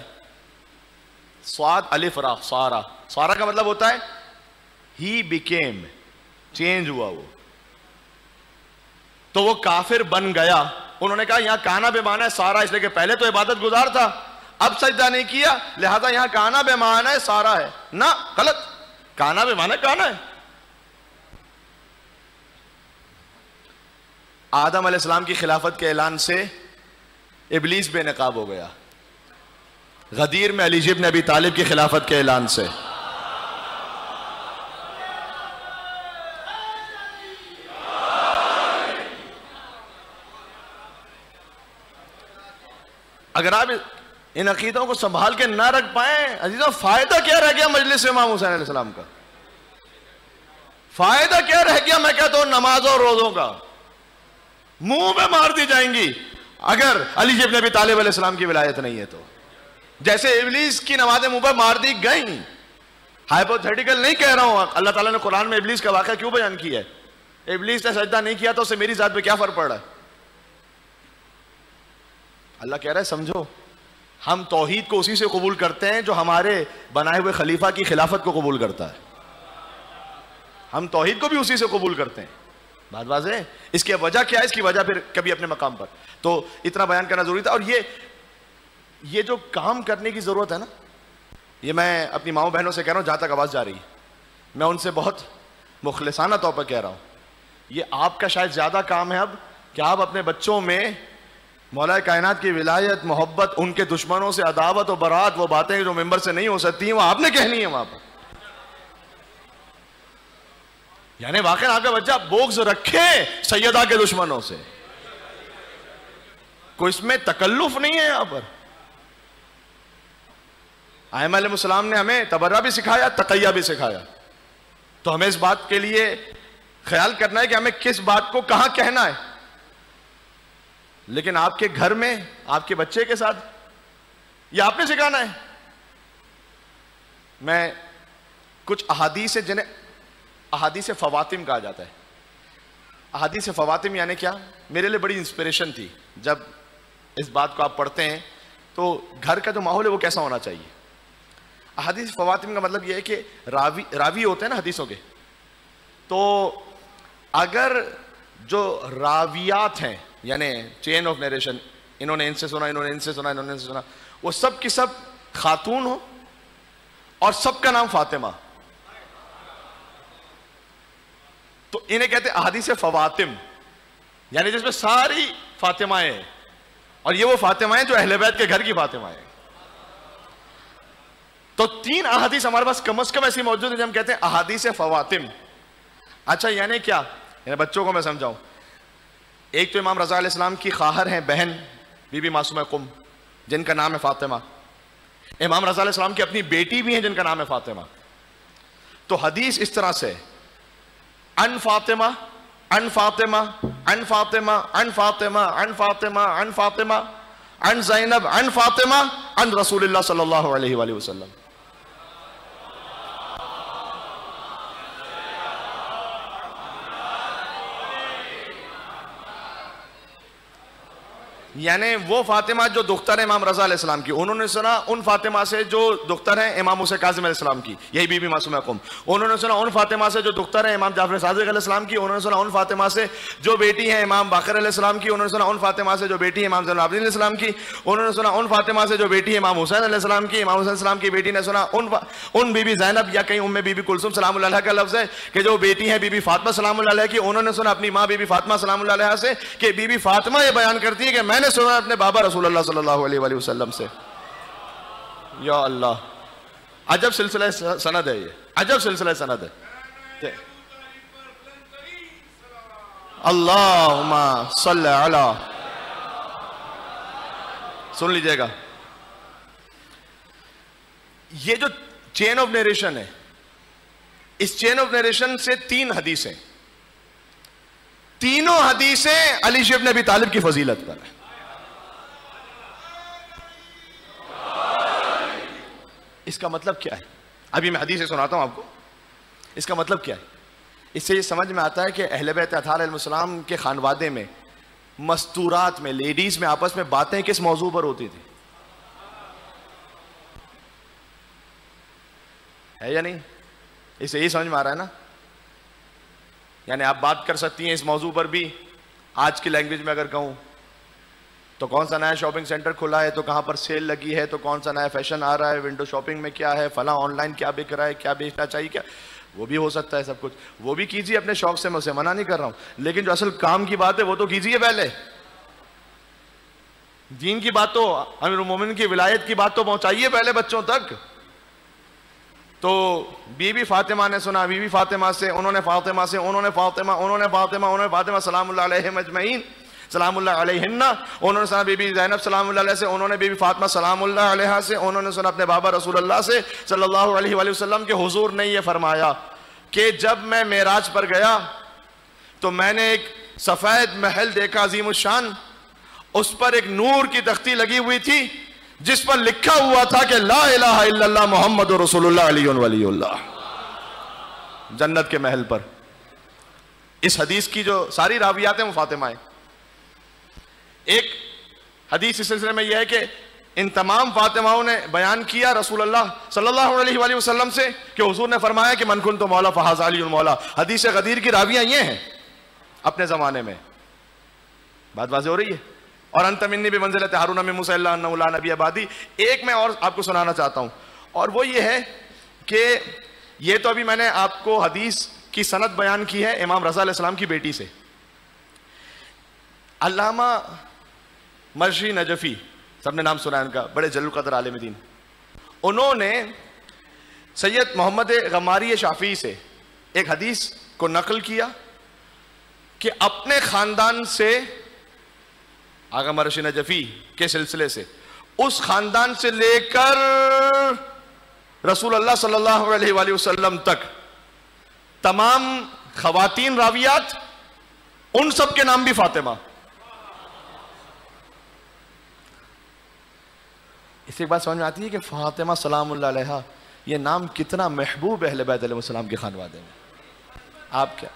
سواد الف را، سارا، سارا کا مطلب ہوتا ہے ہی بیکیم، چینج ہوا وہ، تو وہ کافر بن گیا. انہوں نے کہا یہاں کانا بمعنی ہے سارا، اس لیے کہ پہلے تو عبادت گزار تھا، اب سجدہ نہیں کیا، لہذا یہاں کانا بمعنی ہے سارا ہے. نہ، غلط، کانا بمعنی کانا ہے. آدم علیہ السلام کی خلافت کے اعلان سے ابلیس بے نقاب ہو گیا. غدیر میں علی ابن ابی طالب کی خلافت کے اعلان سے. اگر آپ ان عقیدوں کو سنبھال کے نہ رکھ پائیں عزیزوں، فائدہ کیا رہ گیا مجلس امام حسین علیہ السلام کا؟ فائدہ کیا رہ گیا میں کہتا ہوں نمازوں اور روزوں کا؟ منہ میں مار دی جائیں گی اگر علی ابن ابی طالب علیہ السلام کی ولایت نہیں ہے تو. جیسے ابلیس کی نمازیں منہ پر مار دی گئیں. ہائپوتھیٹیکل نہیں کہہ رہا ہوں، اللہ تعالیٰ نے قرآن میں ابلیس کا واقعہ کیوں بیان کیا ہے؟ ابلیس نے سجدہ نہیں کیا تو اسے میری ذات پہ کیا فرق پڑ رہا ہے؟ اللہ کہہ رہا ہے سمجھو، ہم توحید کو اسی سے قبول کرتے ہیں جو ہمارے بنائے ہوئے خلیفہ کی خلافت کو قبول کرتا ہے. ہم توحید کو بھی اسی سے قبول کرتے ہیں. بات واضح ہے؟ اس کی وجہ کیا ہے؟ اس کی وجہ پھر کبھی اپنے مقام پر. تو اتنا بیان کرنا ضروری تھا. اور یہ جو کام کرنے کی ضرورت ہے نا، یہ میں اپنی ماؤں بہنوں سے کہہ رہا ہوں، جہاں تک آواز جا رہی ہے میں ان سے بہت مخلصانہ طور پر کہہ رہا ہوں، یہ آپ کا شاید زیادہ کام ہے اب کہ آپ اپنے بچوں میں مولا کائنات کی ولایت، محبت، ان کے دشمنوں سے عداوت و برات، وہ باتیں جو ممبر سے نہیں ہو سکتی ہیں وہ آپ نے کہنی ہے وہاں پر. یعنی واقعی آپ کا بچہ بغض رکھے سیدہ کے دشمنوں سے، کوئی اس میں تکلف نہیں ہے. یہاں پر ائمہ علیہ السلام نے ہمیں تبرہ بھی سکھایا، تقیہ بھی سکھایا. تو ہمیں اس بات کے لیے خیال کرنا ہے کہ ہمیں کس بات کو کہاں کہنا ہے. لیکن آپ کے گھر میں آپ کے بچے کے ساتھ یہ آپ نے سکھانا ہے. میں کچھ احادیث ہیں جنہیں احادیث فواتم کہا جاتا ہے. احادیث فواتم یعنی کیا؟ میرے لیے بڑی انسپریشن تھی جب اس بات کو آپ پڑھتے ہیں تو گھر کا جو ماحول ہے وہ کیسا ہونا چاہیے. احادیث فواتم کا مطلب یہ ہے کہ راوی ہوتے ہیں نا حدیثوں کے، تو اگر جو راویات ہیں یعنی چین آف نیریشن، انہوں نے ان سے سنا، انہوں نے ان سے سنا، انہوں نے ان سے سنا، وہ سب کی سب خاتون ہو اور سب کا نام فاطمہ، تو انہیں کہتے ہیں احادیث فواتم، یعنی جس میں ساری فاطمائیں ہیں، اور یہ وہ فاطمائیں جو اہل بیت کے گھر کی فاطمائیں ہیں. تو 3 احادیث ہمارے پاس کم از کم ایسی موجود ہیں جو ہم کہتے ہیں احادیث فواتم. اچھا یعنی کیا؟ یعنی بچوں کو میں سمجھاؤں. ایک تو امام رضا علیہ السلام کی خواہر ہیں بہن بی بی معصومہ قم جن کا نام ہے فاطمہ. امام رضا علیہ السلام کی اپنی بیٹی بھی ہیں جن کا نام ہے فاطمہ. تو حدیث اس طرح سے ان فاطمہ ان فاطمہ ان فاطمہ ان فاطمہ ان فاطمہ ان فاطمہ ان زینب ان فاطمہ ان رسول اللہ صلی اللہ علیہ وآلہ وسلم. یعنی وہ فاطمہ جو دختر ہے امام رضا علیہ السلام کی، انہوں نے سنا ان فاطمہ سے جو دختر ہیں امام حسین کاظم علیہ السلام کی، یہی بی بی معصومہ قم. انہوں نے سنا ان فاطمہ سے جو دختر ہیں امام جعفر صادق علیہ السلام کی. انہوں نے سنا ان فاطمہ سے جو بیٹی ہیں امام باقر علیہ السلام کی. انہوں نے سنا ان فاطمہ سے جو بیٹی ہے امام زین العابدین علیہ السلام کی. انہوں نے سنا ان فاطمہ سے جو بیٹی ہے امام حسین علیہ السلام کی. امام حسین السلام کی بیٹی نے سنا ان بی بی زینب یا کہیں بی بی کلثوم سلام اللہ علیہ کا لفظ ہے کہ جو بیٹی ہے بی بی فاطمہ سلام اللہ علیہ کی. انہوں نے سنا اپنی ماں بی بی فاطمہ سلام اللہ علیہ سے کہ بی بی فاطمہ یہ بیان کرتی ہے کہ میں نے سنا اپنے بابا رسول اللہ صلی اللہ علیہ وآلہ وسلم سے یا اللہ، عجب سلسلہ سند ہے، یہ عجب سلسلہ سند ہے. اللہم صلی علی، سن لیجئے گا. یہ جو چین آف نیریشن ہے، اس چین آف نیریشن سے 3 حدیثیں، تینوں حدیثیں علی ابن ابی طالب کی فضیلت پر ہیں. اس کا مطلب کیا ہے؟ ابھی میں حدیث سناتا ہوں آپ کو. اس کا مطلب کیا ہے؟ اس سے یہ سمجھ میں آتا ہے کہ اہل بیت اطہار علیہ السلام کے خانوادے میں، مستورات میں، لیڈیز میں آپس میں باتیں کس موضوع پر ہوتی تھی؟ ہے یا نہیں؟ اس سے یہ سمجھ میں آ رہا ہے نا؟ یعنی آپ بات کر سکتی ہیں اس موضوع پر بھی. آج کی لینگویج میں اگر کہوں تو کون سا نیا شاپنگ سینٹر کھلا ہے، تو کہاں پر سیل لگی ہے، تو کون سا نیا فیشن آ رہا ہے، ونڈو شاپنگ میں کیا ہے، فلاں آن لائن کیا بک رہا ہے، کیا بیچنا چاہیے، کیا وہ بھی ہو سکتا ہے. سب کچھ وہ بھی کیجیے اپنے شوق سے، میں اسے منع نہیں کر رہا ہوں، لیکن جو اصل کام کی بات ہے وہ تو کیجیے. پہلے دین کی بات تو، امیر المومنین کی ولایت کی بات تو پہنچائیے پہلے بچوں تک. تو بی بی فاطمہ نے سنا، بی بی فاطمہ سے، انہوں نے فاطمہ سے، انہوں نے فاطمہ، انہوں نے فاطمہ، انہوں نے فاطمہ سلام اللہ علیہم اجمعین، سلام اللہ علیہن. انہوں نے سنا بی بی زینب سلام اللہ علیہ سے، انہوں نے بی بی فاطمہ سلام اللہ علیہ سے، انہوں نے سنا اپنے بابا رسول اللہ سے صلی اللہ علیہ وآلہ وسلم کے حضور نے یہ فرمایا کہ جب میں معراج پر گیا تو میں نے ایک سفید محل دیکھا عظیم الشان. اس پر ایک نور کی تختی لگی ہوئی تھی جس پر لکھا ہوا تھا کہ لا الہ الا اللہ محمد رسول اللہ علی ولی اللہ. جنت کے محل پر. اس حدیث کی جو ساری راویات ہیں وہ فاطمہ ہیں. ایک حدیث اس سلسلے میں یہ ہے کہ ان تمام فاطمہوں نے بیان کیا رسول اللہ صلی اللہ علیہ وآلہ وسلم سے کہ حضور نے فرمایا کہ من کنت مولا فہذا علی المولا. حدیث غدیر کی راویاں یہ ہیں اپنے زمانے میں. بات واضح ہو رہی ہے؟ اور انت منی بمنزلۃ ہارون من موسیٰ الا انہ لا نبی بعدی. ایک میں اور آپ کو سنانا چاہتا ہوں، اور وہ یہ ہے کہ یہ تو ابھی میں نے آپ کو حدیث کی سند بیان کی ہے امام رضا علیہ السلام کی بیٹی سے. علامہ مرشی نجفی، سب نے نام سنا ہے ان کا، بڑے جلیل القدر عالم دین. انہوں نے سید محمد غماری شافعی سے ایک حدیث کو نقل کیا کہ اپنے خاندان سے، آغا مرشی نجفی کے سلسلے سے، اس خاندان سے لے کر رسول اللہ صلی اللہ علیہ وآلہ وسلم تک تمام خواتین راویات، ان سب کے نام بھی فاطمہ. اس سے ایک بات سمجھ میں آتی ہے کہ فاطمہ سلام اللہ علیہا یہ نام کتنا محبوب اہل بیت علیہ السلام کے خانوادے میں. آپ کیا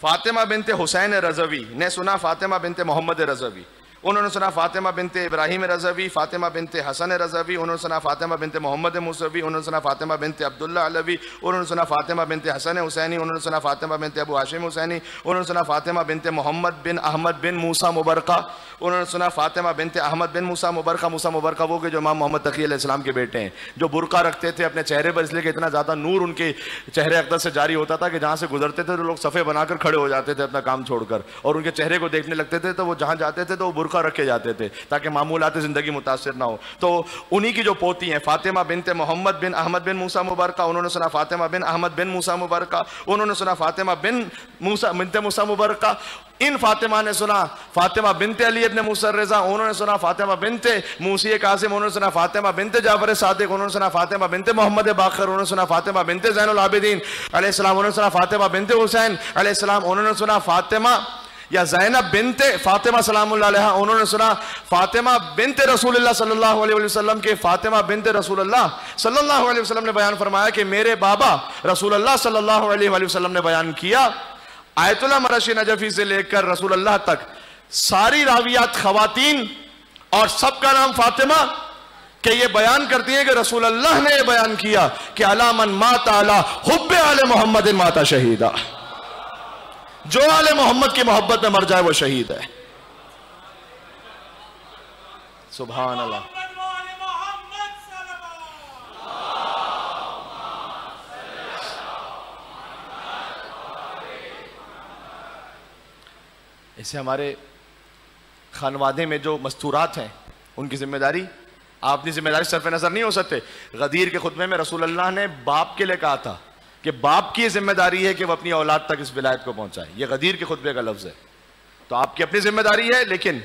فاطمہ بنت حسین رضوی نے سنا فاطمہ بنت محمد رضوی، انہوں نے سنا فاطمہ بنت ابراہیم رضوی، فاطمہ بنت حسن رضوی، انہوں نے سنا فاطمہ بنت محمد موسوی، انہوں نے سنا فاطمہ بنت عبداللہ علوی، انہوں نے سنا فاطمہ بنت حسن حسینی، انہوں نے سنا فاطمہ بنت ابو ہاشم حسینی، انہوں نے سنا فاطمہ بنت محمد بن احمد بن موسیٰ مبرقہ، انہوں نے سنا فاطمہ بنت احمد بن موسیٰ مبرقہ. موسیٰ مبرقہ وہ کہ جو امام محمد تقی علیہ السلام کے بیٹے ہیں، جو برقع رکھتے تھے اپنے چہرے پر، اس لیے کہ اتنا زیادہ نور ان کے چہرے اقدس سے جاری ہوتا تھا کہ جہاں سے گزرتے تھے تو لوگ صفے بنا کر کھڑے ہو جاتے تھے اپنا کام چھوڑ کر، اور ان کے چہرے کو دیکھنے لگتے تھے تو وہ جہاں جاتے تھے تو وہ برقع رکھ کے جاتے تھے تاکہ معمولات زندگی متاثر نہ ہو. تو انہی کی جو پوتی ہیں فاطمہ بنت محمد بن احمد بن موسیٰ مبرقہ، انہوں نے سنا فاطمہ بن احمد بن موسیٰ مبرقہ، انہوں نے سنا فاطمہ بن موسیٰ مبرقہ. ان فاطمہ نے سنا فاطمہ بنت علی ابن موسیٰ الرضا، انہوں نے سنا فاطمہ بنت موسی قاسم، انہوں نے سنا فاطمہ بنت جعفر صادق، انہوں نے سنا فاطمہ بنت محمد باقر، انہوں نے سنا فاطمہ بنت زین العابدین علیہ السلام، انہوں نے سنا فاطمہ بنت حسین علیہ السلام، انہوں نے سنا فاطمہ یا زینب بنت فاطمہ سلام اللہ علیہ، انہوں نے سنا فاطمہ بنت رسول اللہ صلی اللہ علیہ وسلم کے فاطمہ بنت رسول اللہ صلی اللہ علیہ وسلم نے بیان فرمایا کہ میرے بابا رسول اللہ صلی اللہ علیہ وسلم نے بیان کیا. آیت اللہ مرشی نجفی سے لے کر رسول اللہ تک ساری راویات خواتین اور سب کا نام فاطمہ، کہ یہ بیان کرتی ہیں کہ رسول اللہ نے یہ بیان کیا کہ علی من مات علی حب آل محمد مات شہیدہ، جو آل محمد کی محبت میں مر جائے وہ شہید ہے. سبحان اللہ. اس سے ہمارے خانوادے میں جو مستورات ہیں ان کی ذمہ داری، آپ اپنی ذمہ داری صرف نظر نہیں ہو سکتے. غدیر کے خطبے میں رسول اللہ نے باپ کے لیے کہا تھا کہ باپ کی ذمہ داری ہے کہ وہ اپنی اولاد تک اس ولایت کو پہنچائے. یہ غدیر کے خطبے کا لفظ ہے. تو آپ کی اپنی ذمہ داری ہے، لیکن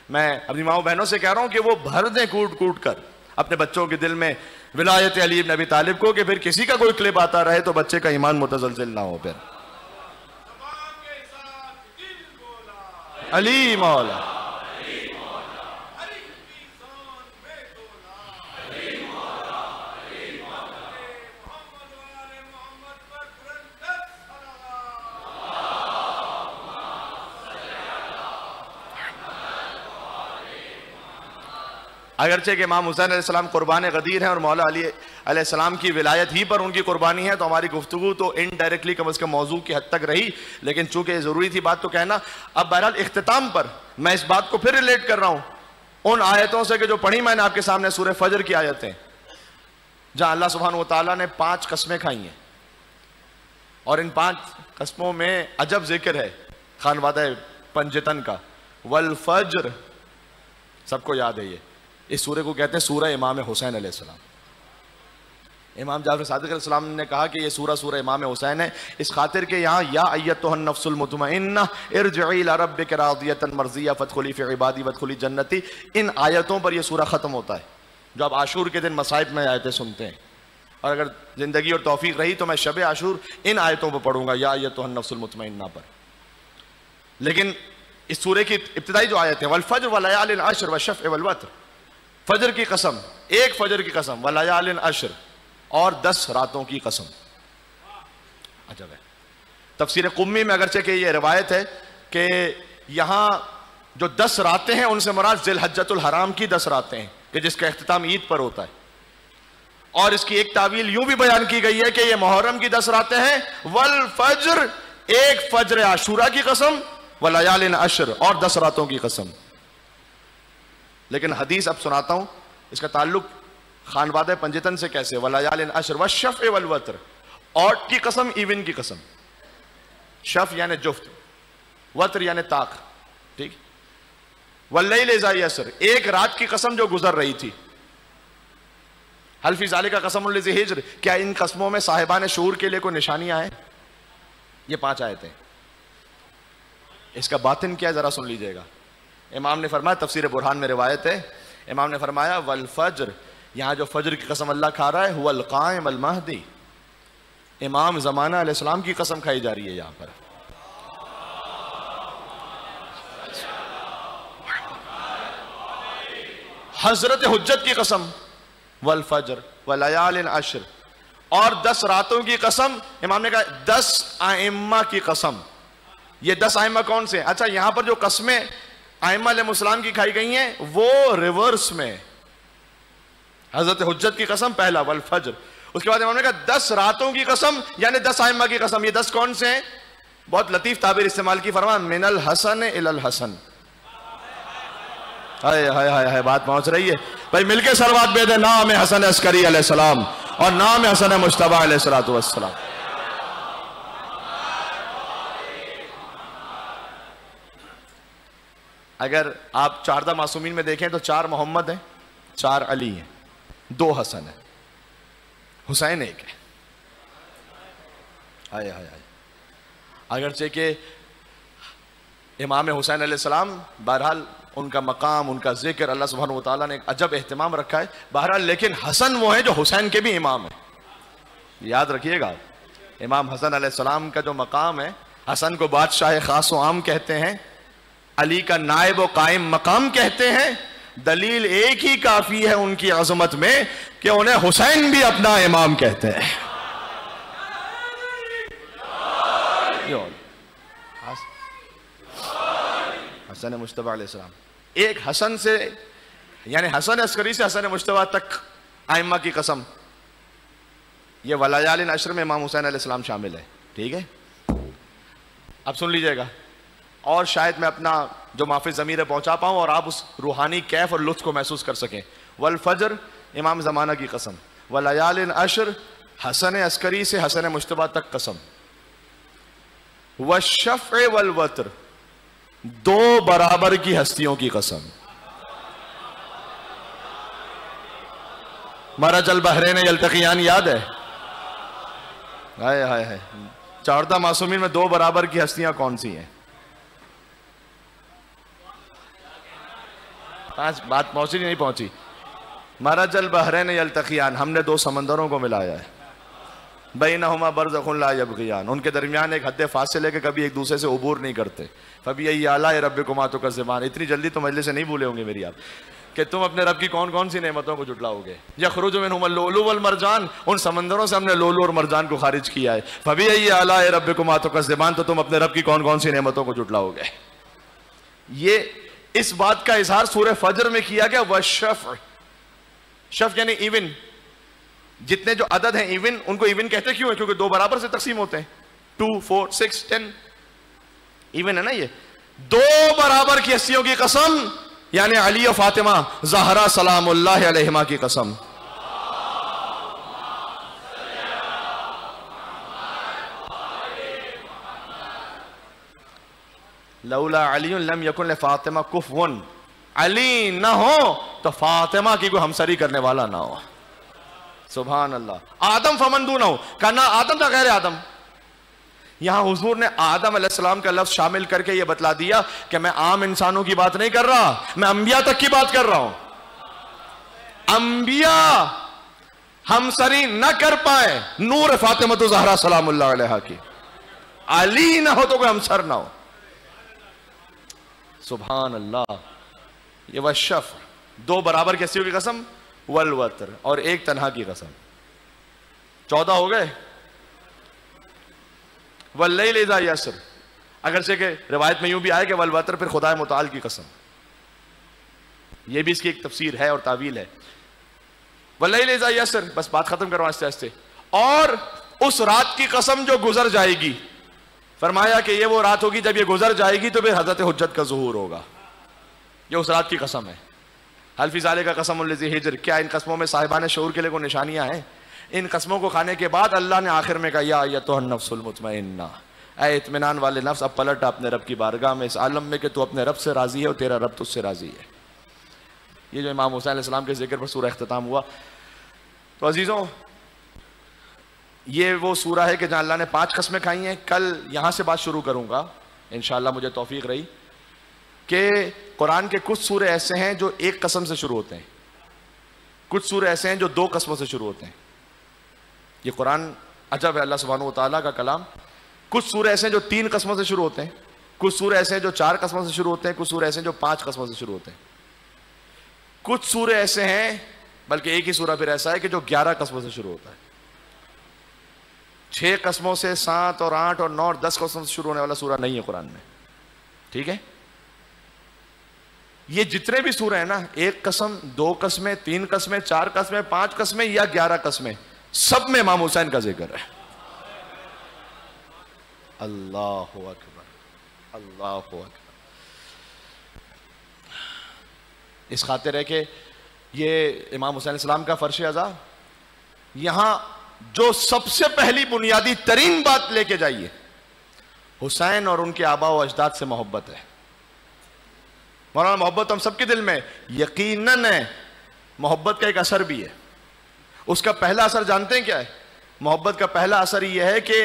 میں اپنی ماؤں بہنوں سے کہہ رہا ہوں کہ وہ بھر دیں کوٹ کوٹ کر اپنے بچوں کے دل میں ولایت علی بن ابی طالب کو، کہ پھر کسی کا کوئی کلپ آتا رہے تو بچے کا ایمان متزلزل نہ ہو. پھر علی مولا اگرچہ کہ امام حسین علیہ السلام قربان غدیر ہیں اور مولا علی علیہ السلام کی ولایت ہی پر ان کی قربانی ہے، تو ہماری گفتگو تو انڈائریکٹلی کم از کم موضوع کی حد تک رہی، لیکن چونکہ ضروری تھی بات تو کہنا. اب بہرحال اختتام پر میں اس بات کو پھر ریلیٹ کر رہا ہوں ان آیتوں سے کہ جو پڑھی میں نے آپ کے سامنے سورہ فجر کی آیتیں، جہاں اللہ سبحانہ وتعالیٰ نے 5 قسمیں کھائی ہیں، اور ان 5 قسموں میں عجب ذکر ہے خانوادہ پنجتن کا. والفجر، سب کو یاد ہے یہ. اس سورہ کو کہتے ہیں سورہ امام حسین علیہ السلام. امام جعفر صادق علیہ السلام نے کہا کہ یہ سورہ امام حسین ہے، اس خاطر کہ یہاں یا ایتها النفس المطمئنہ ارجعی الی ربک راضیۃ مرضیہ فادخلی فی عبادی وادخلی جنتی، ان آیتوں پر یہ سورہ ختم ہوتا ہے. جو آپ عاشور کے دن مصائب میں آیتیں سنتے ہیں، اور اگر زندگی اور توفیق رہی تو میں شب عاشور ان آیتوں پر پڑھوں گا، یا ایتها النفس المطمئنہ پر. لیکن اس سورہ کی ابتدائی جو آیت ہے والفجر ولیال عشر والشفع والوتر، فجر کی قسم، ایک فجر کی قسم، ولیال عشر، اور 10 راتوں کی قسم. عجب ہے. تفسیر قمی میں اگرچہ کہ یہ روایت ہے کہ یہاں جو 10 راتیں ہیں ان سے مراد ذی الحجۃ الحرام کی 10 راتیں ہیں کہ جس کا اختتام عید پر ہوتا ہے. اور اس کی ایک تعویل یوں بھی بیان کی گئی ہے کہ یہ محرم کی 10 راتیں ہیں. والفجر، ایک فجر عاشورہ کی قسم، ولیال عشر، اور 10 راتوں کی قسم. لیکن حدیث اب سناتا ہوں، اس کا تعلق خانوادہ پنجتن سے کیسے. ولیال عشر والشفع والوتر، اوڈ کی قسم، ایون کی قسم. شف یعنی جفت، وتر یعنی طاق، ٹھیک. واللیل اذا یسر، ایک رات کی قسم جو گزر رہی تھی. حل فی ذالک قسم لذی حجر، کیا ان قسموں میں صاحبان شعور کے لیے کوئی نشانیاں ہیں؟ یہ 5 آیتیں. اس کا باطن کیا ذرا سن لیجئے گا. امام نے فرمایا، تفسیر برہان میں روایت ہے، امام نے فرمایا والفجر، یہاں جو فجر کی قسم اللہ کھا رہا ہے، هو القائم المہدی، امام زمانہ علیہ السلام کی قسم کھائی جا رہی ہے یہاں پر. حضرت حجت کی قسم، والفجر ولیال عشر، اور 10 راتوں کی قسم. امام نے کہا 10 ائمہ کی قسم. یہ 10 ائمہ کون سے ہیں؟ اچھا، یہاں پر جو قسمیں ائمہ علیہ السلام کی کھائی گئی ہیں وہ ریورس میں. حضرت حجت کی قسم پہلا، والفجر. اس کے بعد امام نے کہا 10 راتوں کی قسم، یعنی 10 ائمہ کی قسم. یہ 10 کون سے ہیں؟ بہت لطیف تعبیر استعمال کی، فرمایا من الحسن الی الحسن. ہائے ہائے ہائے، بات پہنچ رہی ہے بھائی. مل کے سروات بے دے نام حسن عسکری علیہ السلام اور نام حسن مجتبیٰ علیہ السلام. اگر آپ 4 معصومین میں دیکھیں تو 4 محمد ہیں، 4 علی ہیں، 2 حسن ہیں، حسین ایک ہے. ہائے ہائے ہائے. اگرچہ کہ امام حسین علیہ السلام، بہرحال ان کا مقام، ان کا ذکر اللہ سبحانہ وتعالیٰ نے ایک عجب اہتمام رکھا ہے بہرحال. لیکن حسن وہ ہیں جو حسین کے بھی امام ہیں. یاد رکھیے گا، امام حسن علیہ السلام کا جو مقام ہے، حسن کو بادشاہ خاص و عام کہتے ہیں، علی کا نائب و قائم مقام کہتے ہیں. دلیل ایک ہی کافی ہے ان کی عظمت میں کہ انہیں حسین بھی اپنا امام کہتے ہیں. حسن مجتبیٰ علیہ السلام. ایک حسن سے، یعنی حسن عسکری سے حسن مجتبیٰ تک ائمہ کی قسم. یہ ولیال عشر میں امام حسین علیہ السلام شامل ہے. ٹھیک ہے، اب سن لیجئے گا اور شاید میں اپنا جو محفظ ضمیر پہنچا پاؤں اور آپ اس روحانی کیف اور لطف کو محسوس کر سکیں. والفجر، امام زمانہ کی قسم. ولیال عشر، حسن عسکری سے حسن مجتبیٰ تک قسم. والشفع والوتر، دو برابر کی ہستیوں کی قسم. مرج البحرین یلتقیان یاد ہے؟ ہائے ہائے ہائے. 14 معصومین میں دو برابر کی ہستیاں کون سی ہیں؟ بات پہنچی نہیں پہنچی؟ مرج البحرین یلتقیان، ہم نے دو سمندروں کو ملایا ہے. بینہما برزخ لا یبغیان، ان کے درمیان ایک حد فاصل ہے کہ کبھی ایک دوسرے سے عبور نہیں کرتے. فبأی آلاء ربکما تکذبان. اتنی جلدی تو مجلس سے نہیں بھولے ہوں گے میری آپ کہ تم اپنے رب کی کون کون سی نعمتوں کو جھٹلاؤ گے. یخرج منہما اللؤلؤ والمرجان، ان سمندروں سے ہم نے لؤلؤ اور مرجان کو خارج کیا ہے. فبأی آلاء ربکما تکذبان، تو تم اپنے رب کی کون کون سی نعمتوں کو جھٹلاؤ گے. یہ اس بات کا اظہار سورہ فجر میں کیا گیا. والشفع، شفع یعنی ایون. جتنے جو عدد ہیں ایون، ان کو ایون کہتے کیوں ہیں؟ کیونکہ دو برابر سے تقسیم ہوتے ہیں. 2 4 6 10 ایون ہے نا. یہ دو برابر کی ہستیوں کی قسم، یعنی علی و فاطمہ زہرا سلام اللہ علیہما کی قسم. لولا علی لم یکن لفاطمہ کفوا، علی نہ ہو تو فاطمہ کی کوئی ہمسری کرنے والا نہ ہو. سبحان اللہ. آدم فمن دونہ، کہنا آدم تھا غیر آدم. یہاں حضور نے آدم علیہ السلام کا لفظ شامل کر کے یہ بتلا دیا کہ میں عام انسانوں کی بات نہیں کر رہا، میں انبیاء تک کی بات کر رہا ہوں. انبیاء ہمسری نہ کر پائے نور فاطمہ زہرا سلام اللہ علیہا کی، علی نہ ہو تو کوئی ہمسر نہ ہو. سبحان اللہ. یہ والشفع، دو برابر کی ہستیوں کی قسم. والوتر، اور ایک تنہا کی قسم. 14 ہو گئے. واللیل اذا یسر، اگرچہ کہ روایت میں یوں بھی آئے کہ والوتر پھر خدا متعال کی قسم. یہ بھی اس کی ایک تفسیر ہے اور تعویل ہے. واللیل اذا یسر، بس بات ختم کرو آہستہ آہستہ. اور اس رات کی قسم جو گزر جائے گی. فرمایا کہ یہ وہ رات ہوگی جب یہ گزر جائے گی تو پھر حضرت حجت کا ظہور ہوگا. یہ اس رات کی قسم ہے. حل فی ذالک قسم لذی حجر، کیا ان قسموں میں صاحبان شعور کے لیے کوئی نشانیاں ہیں؟ ان قسموں کو کھانے کے بعد اللہ نے آخر میں کہا یا ایتھا النفس المطمئنہ، اے اطمینان والے نفس، اب پلٹ اپنے رب کی بارگاہ میں اس عالم میں کہ تو اپنے رب سے راضی ہے اور تیرا رب تجھ سے راضی ہے. یہ جو امام حسین علیہ السلام کے ذکر پر سورہ اختتام ہوا. تو عزیزوں، یہ وہ سورہ ہے کہ جہاں اللہ نے 5 قسمیں کھائی ہیں. کل یہاں سے بات شروع کروں گا انشاءاللہ، مجھے توفیق رہی، کہ قرآن کے کچھ سورے ایسے ہیں جو ایک قسم سے شروع ہوتے ہیں، کچھ سورے ایسے ہیں جو 2 قسموں سے شروع ہوتے ہیں. یہ قرآن عجب ہے اللہ سبحانہ و تعالیٰ کا کلام. کچھ سورے ایسے ہیں جو 3 قسموں سے شروع ہوتے ہیں، کچھ سورے ایسے ہیں جو 4 قسموں سے شروع ہوتے ہیں، کچھ سورے ایسے ہیں جو 5 قسموں سے شروع ہوتے ہیں. کچھ سورے ایسے ہیں، بلکہ ایک ہی سورہ پھر ایسا ہے کہ جو 11 قسموں سے شروع ہوتا ہے. 6 قسموں سے، 7 اور 8 اور 9 اور 10 قسموں سے شروع ہونے والا سورہ نہیں ہے قرآن میں. ٹھیک ہے؟ یہ جتنے بھی سورے ہیں نا، 1 قسم، 2 قسمیں، 3 قسمیں، 4 قسمیں، 5 قسمیں یا 11 قسمیں، سب میں امام حسین کا ذکر ہے. اللہ اکبر، اللہ اکبر. اس خاطر ہے کہ یہ امام حسین علیہ السلام کا فرش عزا. یہاں جو سب سے پہلی بنیادی ترین بات لے کے جائیے، حسین اور ان کے آبا و اجداد سے محبت ہے. مولانا محبت ہم سب کے دل میں یقیناً ہے. محبت کا ایک اثر بھی ہے. اس کا پہلا اثر جانتے ہیں کیا ہے؟ محبت کا پہلا اثر یہ ہے کہ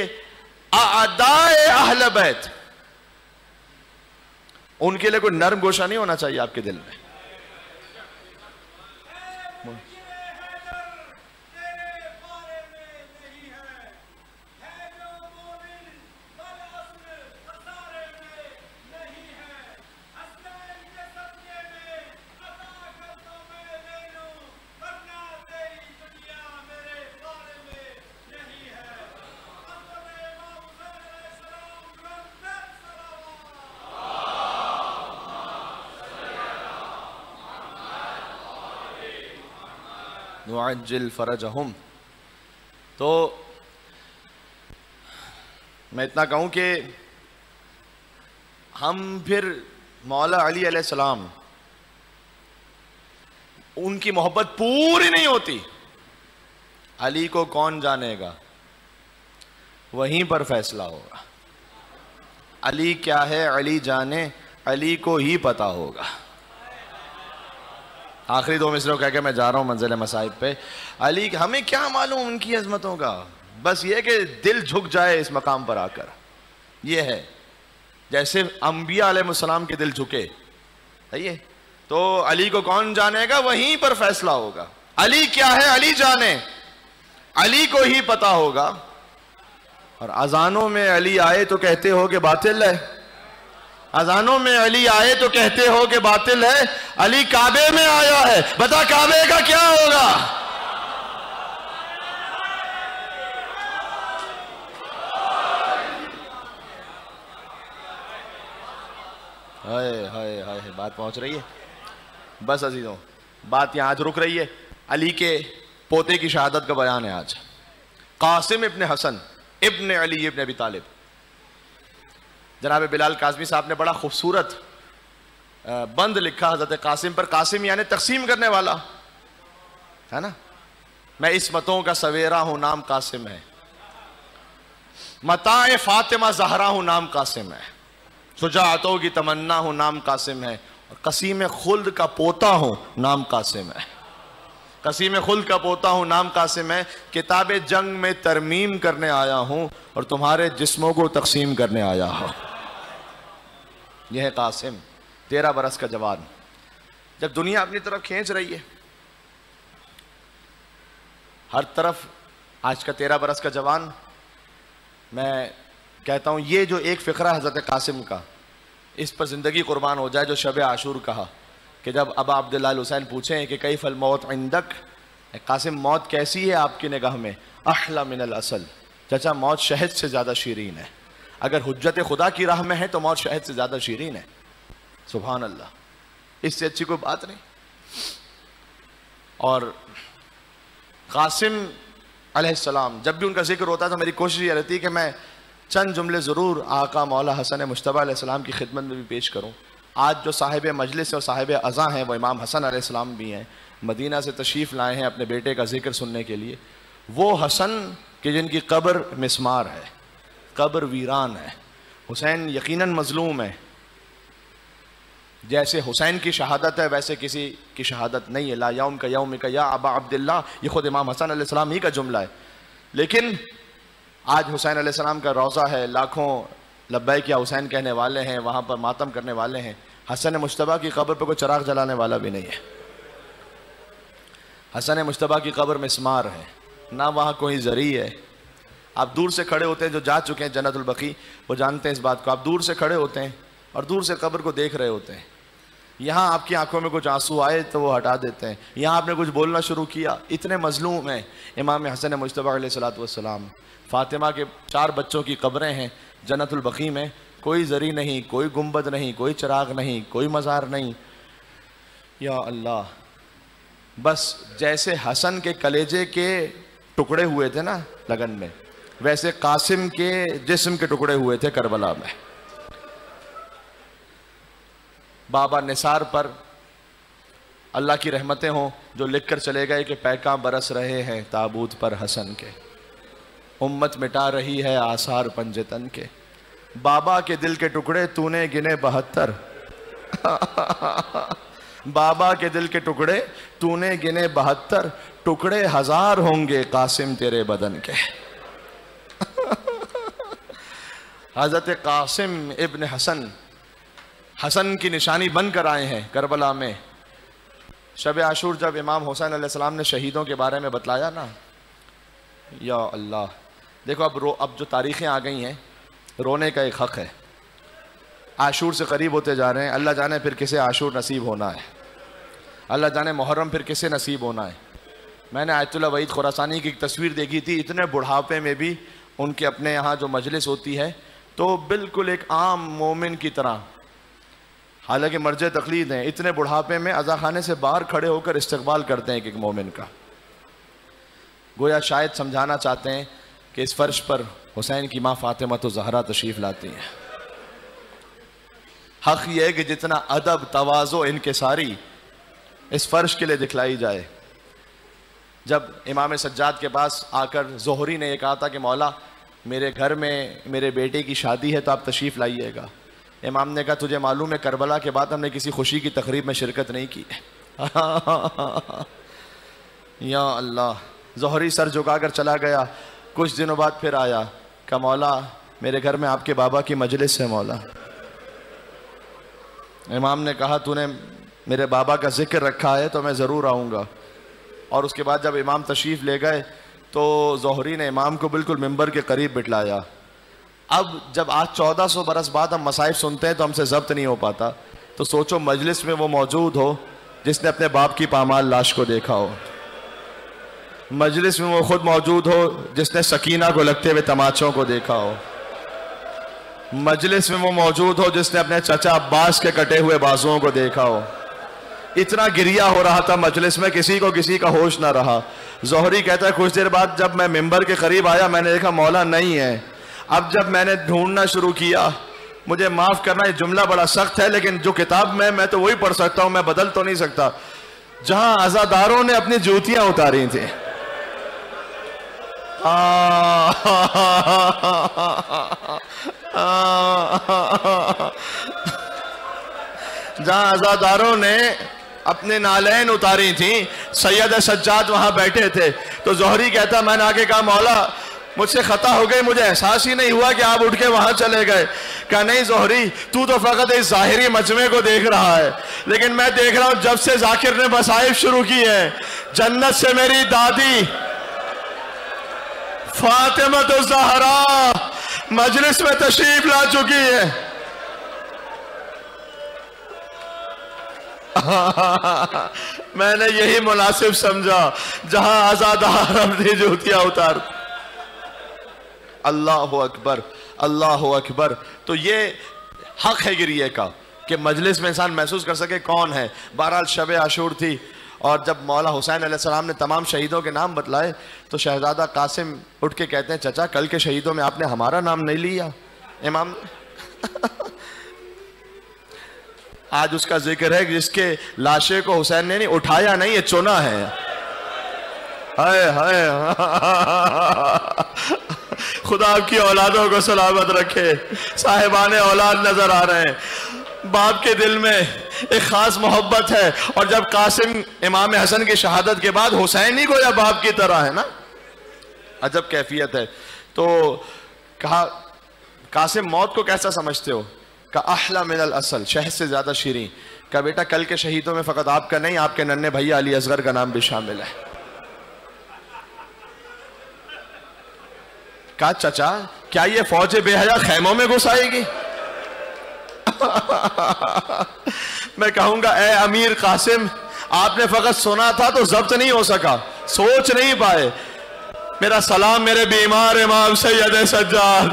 اعداء اہل بیت، ان کے لیے کوئی نرم گوشہ نہیں ہونا چاہیے آپ کے دل میں. نعجل فرجہم. تو میں اتنا کہوں کہ ہم پھر مولا علی علیہ السلام، ان کی محبت پوری نہیں ہوتی. علی کو کون جانے گا، وہیں پر فیصلہ ہوگا. علی کیا ہے علی جانے علی کو ہی پتا ہوگا. آخری 2 مصرے کہہ کے میں جا رہا ہوں منزل مصائب پہ. علی ہمیں کیا معلوم ان کی عظمتوں کا، بس یہ کہ دل جھک جائے اس مقام پر آ کر. یہ ہے جیسے انبیاء علیہ السلام کے دل جھکے. صحیح، تو علی کو کون جانے گا؟ وہیں پر فیصلہ ہوگا. علی کیا ہے علی جانے، علی کو ہی پتا ہوگا. اور اذانوں میں علی آئے تو کہتے ہو کہ باطل ہے، اذانوں میں علی آئے تو کہتے ہو کہ باطل ہے. علی کعبے میں آیا ہے، بتا کعبے کا کیا ہوگا؟ ہائے ہائے ہائے، بات پہنچ رہی ہے. بس عزیزوں، بات یہاں آج رک رہی ہے. علی کے پوتے کی شہادت کا بیان ہے آج. قاسم ابن حسن ابن علی ابن ابی طالب. جناب بلال کاظمی صاحب نے بڑا خوبصورت بند لکھا حضرت قاسم پر. قاسم یعنی تقسیم کرنے والا ہے نا. میں عصمتوں کا سویرا ہوں، نام قاسم ہے. متاع فاطمہ زہرا ہوں، نام قاسم ہے. شجاعتوں کی تمنا ہوں، نام قاسم ہے. اور قسیم خلد کا پوتا ہوں، نام قاسم ہے. قسیم خلد کا پوتا ہوں، نام قاسم ہے. کتاب جنگ میں ترمیم کرنے آیا ہوں اور تمہارے جسموں کو تقسیم کرنے آیا ہوں. یہ ہے قاسم، 13 برس کا جوان. جب دنیا اپنی طرف کھینچ رہی ہے، ہر طرف آج کا 13 برس کا جوان، میں کہتا ہوں یہ جو ایک فقرہ حضرت قاسم کا، اس پر زندگی قربان ہو جائے. جو شب عاشور کہا کہ جب ابا عبداللہ الحسین پوچھیں کہ کیف الموت عندک، قاسم موت کیسی ہے آپ کی نگاہ میں؟ احلی من العسل، چچا موت شہد سے زیادہ شیرین ہے. اگر حجت خدا کی راہ میں ہے تو موت شہد سے زیادہ شیرین ہے. سبحان اللہ، اس سے اچھی کوئی بات نہیں. اور قاسم علیہ السلام جب بھی ان کا ذکر ہوتا ہے تو میری کوشش یہ رہتی ہے کہ میں چند جملے ضرور آقا مولا حسن مجتبیٰ علیہ السلام کی خدمت میں بھی پیش کروں. آج جو صاحب مجلس اور صاحب عزا ہیں وہ امام حسن علیہ السلام بھی ہیں. مدینہ سے تشریف لائے ہیں اپنے بیٹے کا ذکر سننے کے لیے. وہ حسن کہ جن کی قبر مسمار ہے، قبر ویران ہے. حسین یقیناً مظلوم ہے. جیسے حسین کی شہادت ہے ویسے کسی کی شہادت نہیں ہے. لا یوم کا یوم کا یا ابا عبداللہ، یہ خود امام حسن علیہ السلام ہی کا جملہ ہے. لیکن آج حسین علیہ السلام کا روضہ ہے، لاکھوں لبیک یا حسین کہنے والے ہیں، وہاں پر ماتم کرنے والے ہیں. حسن مجتبیٰ کی قبر پہ کوئی چراغ جلانے والا بھی نہیں ہے. حسن مجتبیٰ کی قبر مسمار ہے، نہ وہاں کوئی زری ہے. آپ دور سے کھڑے ہوتے ہیں، جو جا چکے ہیں جنت البقیع وہ جانتے ہیں اس بات کو. آپ دور سے کھڑے ہوتے ہیں اور دور سے قبر کو دیکھ رہے ہوتے ہیں. یہاں آپ کی آنکھوں میں کچھ آنسو آئے تو وہ ہٹا دیتے ہیں. یہاں آپ نے کچھ بولنا شروع کیا. اتنے مظلوم ہیں امام حسن مجتبیٰ علیہ السلام. فاطمہ کے 4 بچوں کی قبریں ہیں جنت البقیع میں. کوئی زری نہیں، کوئی گنبد نہیں، کوئی چراغ نہیں، کوئی مزار نہیں. یا اللہ، بس جیسے حسن کے کلیجے کے ٹکڑے ہوئے تھے نا لگن میں، ویسے قاسم کے جسم کے ٹکڑے ہوئے تھے کربلا میں. بابا نثار پر اللہ کی رحمتیں ہوں جو لکھ کر چلے گئے کہ پیکاں برس رہے ہیں تابوت پر حسن کے، امت مٹا رہی ہے آثار پنجتن کے. بابا کے دل کے ٹکڑے تو نے گنے 72، بابا کے دل کے ٹکڑے تو نے گنے 72، ٹکڑے 1000 ہوں گے قاسم تیرے بدن کے. حضرت قاسم ابن حسن حسن کی نشانی بن کر آئے ہیں کربلا میں. شب عاشور جب امام حسین علیہ السلام نے شہیدوں کے بارے میں بتلایا نا، یا اللہ، دیکھو اب جو تاریخیں آ گئی ہیں، رونے کا ایک حق ہے. عاشور سے قریب ہوتے جا رہے ہیں. اللہ جانے پھر کسے عاشور نصیب ہونا ہے، اللہ جانے محرم پھر کسے نصیب ہونا ہے. میں نے آیت اللہ وحید خراسانی کی ایک تصویر دیکھی تھی. اتنے بڑھاپے میں بھی ان کے اپنے یہاں جو مجلس ہوتی ہے تو بالکل ایک عام مومن کی طرح، حالانکہ مرج تقلید ہیں، اتنے بڑھاپے میں عزا خانے سے باہر کھڑے ہو کر استقبال کرتے ہیں ایک مومن کا. گویا شاید سمجھانا چاہتے ہیں کہ اس فرش پر حسین کی ماں فاطمہ تو زہرا تشریف لاتی ہیں. حق یہ ہے کہ جتنا ادب، تواضع، انکساری اس فرش کے لیے دکھلائی جائے. جب امام سجاد کے پاس آ کر زہری نے یہ کہا تھا کہ مولا میرے گھر میں میرے بیٹے کی شادی ہے تو آپ تشریف لائیے گا. امام نے کہا تجھے معلوم ہے کربلا کے بعد ہم نے کسی خوشی کی تقریب میں شرکت نہیں کی یا اللہ. ظہری سر جھکا کر چلا گیا. کچھ دنوں بعد پھر آیا کہ مولا میرے گھر میں آپ کے بابا کی مجلس ہے مولا. امام نے کہا تو نے میرے بابا کا ذکر رکھا ہے تو میں ضرور آؤں گا. اور اس کے بعد جب امام تشریف لے گئے تو ظہری نے امام کو بالکل ممبر کے قریب بٹھلایا. اب جب آج 1400 برس بعد ہم مصائب سنتے ہیں تو ہم سے ضبط نہیں ہو پاتا, تو سوچو مجلس میں وہ موجود ہو جس نے اپنے باپ کی پامال لاش کو دیکھا ہو, مجلس میں وہ خود موجود ہو جس نے سکینہ کو لگتے ہوئے تماچوں کو دیکھا ہو, مجلس میں وہ موجود ہو جس نے اپنے چچا عباس کے کٹے ہوئے بازوؤں کو دیکھا ہو. اتنا گریا ہو رہا تھا مجلس میں, کسی کو کسی کا ہوش نہ رہا. ظہری کہتا ہے کچھ دیر بعد جب میں ممبر کے قریب آیا میں نے دیکھا مولا نہیں ہے. اب جب میں نے ڈھونڈنا شروع کیا, مجھے معاف کرنا یہ جملہ بڑا سخت ہے لیکن جو کتاب میں تو وہی پڑھ سکتا ہوں, میں بدل تو نہیں سکتا, جہاں عزاداروں نے اپنی جوتیاں اتاری تھیں, جہاں عزاداروں نے اپنے نالین اتاری تھیں, سید سجاد وہاں بیٹھے تھے. تو ظہری کہتا میں نے آگے کہا مولا مجھ سے خطا ہو گئی, مجھے احساس ہی نہیں ہوا کہ آپ اٹھ کے وہاں چلے گئے. کہا نہیں ظہری تو فقط اس ظاہری مجمع کو دیکھ رہا ہے, لیکن میں دیکھ رہا ہوں جب سے ذاکر نے مصائب شروع کی ہے, جنت سے میری دادی فاطمہ الزہرا مجلس میں تشریف لا چکی ہے. میں نے یہی مناسب سمجھا جہاں عزادار اپنی جوتیاں اتار. اللہ اکبر اللہ اکبر. تو یہ حق ہے گریے کا کہ مجلس میں انسان محسوس کر سکے کون ہے. بہرحال شب عاشور تھی اور جب مولا حسین علیہ السلام نے تمام شہیدوں کے نام بتلائے تو شہزادہ قاسم اٹھ کے کہتے ہیں چچا کل کے شہیدوں میں آپ نے ہمارا نام نہیں لیا. امام آج اس کا ذکر ہے جس کے لاشے کو حسین نے نہیں اٹھایا, نہیں یہ چنا ہے. ہائے ہائے خدا آپ کی اولادوں کو سلامت رکھے. صاحبان اولاد نظر آ رہے ہیں, باپ کے دل میں ایک خاص محبت ہے. اور جب قاسم امام حسن کی شہادت کے بعد حسین ہی گویا باپ کی طرح ہے نا, عجب کیفیت ہے. تو کہا قاسم موت کو کیسا سمجھتے ہو؟ کہا احلی من الاصل, شہد سے زیادہ شیریں. کہا بیٹا کل کے شہیدوں میں فقط آپ کا نہیں, آپ کے ننھے بھیا علی اصغر کا نام بھی شامل ہے. کہا چچا کیا یہ فوج بے حیا خیموں میں گھس آئے گی؟ میں کہوں گا اے امیر قاسم آپ نے فقط سنا تھا تو ضبط نہیں ہو سکا, سوچ نہیں پائے. میرا سلام میرے بیمار امام سید سجاد.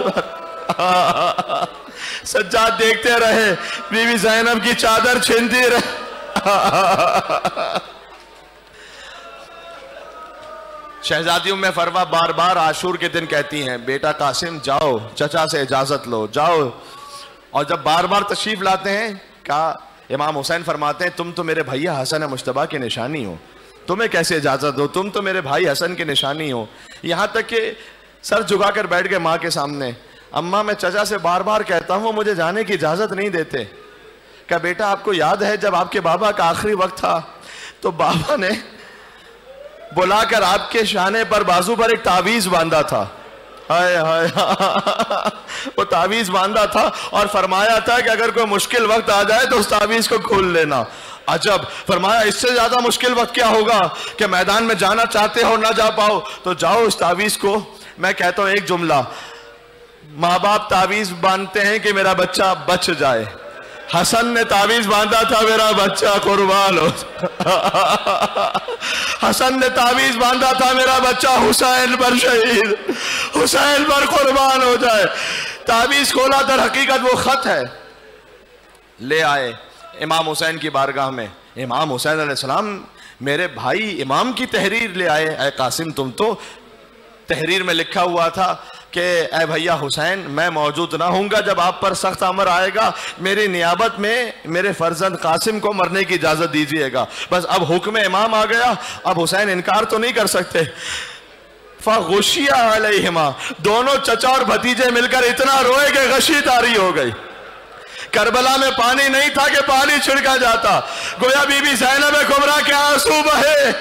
سجاد دیکھتے رہے, بی بی زینب کی چادر چھینتی رہے. شہزادی ام فروہ بار بار عاشور کے دن کہتی ہیں بیٹا قاسم جاؤ چچا سے اجازت لو جاؤ. اور جب بار بار تشریف لاتے ہیں کہا امام حسین فرماتے ہیں تم تو میرے بھائی حسن مجتبیٰ کی نشانی ہو, تمہیں کیسے اجازت دو, تم تو میرے بھائی حسن کی نشانی ہو. یہاں تک کہ سر جھکا کر بیٹھ گئے ماں کے سامنے. اماں میں چچا سے بار بار کہتا ہوں مجھے جانے کی اجازت نہیں دیتے. کہا بیٹا آپ کو یاد ہے جب آپ کے بابا کا آخری وقت تھا تو بابا نے بلا کر آپ کے شانے پر بازو پر ایک تعویذ باندھا تھا. ہائے ہائے وہ تعویذ باندھا تھا اور فرمایا تھا کہ اگر کوئی مشکل وقت آ جائے تو اس تعویذ کو کھول لینا. عجب, فرمایا اس سے زیادہ مشکل وقت کیا ہوگا کہ میدان میں جانا چاہتے ہو نہ جا پاؤ تو جاؤ اس تعویذ کو. میں کہتا ہوں ایک جملہ, ماں باپ تعویذ باندھتے ہیں کہ میرا بچہ بچ جائے, حسن نے تعویذ باندھا تھا میرا بچہ قربان ہو. حسن نے تعویذ باندھا تھا میرا بچہ حسین پر شہید, حسین پر قربان ہو جائے. تعویذ کھولا در حقیقت وہ خط ہے. لے آئے امام حسین کی بارگاہ میں. امام حسین علیہ السلام میرے بھائی امام کی تحریر لے آئے. اے قاسم تم تو تحریر میں لکھا ہوا تھا کہ اے بھیا حسین میں موجود نہ ہوں گا جب آپ پر سخت امر آئے گا, میری نیابت میں میرے فرزند قاسم کو مرنے کی اجازت دیجئے گا. بس اب حکم امام آ گیا, اب حسین انکار تو نہیں کر سکتے. فغشیہ علیہما, دونوں چچا اور بھتیجے مل کر اتنا روئے کہ غشی طاری ہو گئی. کربلا میں پانی نہیں تھا کہ پانی چھڑکا جاتا، گویا بی بی زینب کبریٰ کے آنسو بہے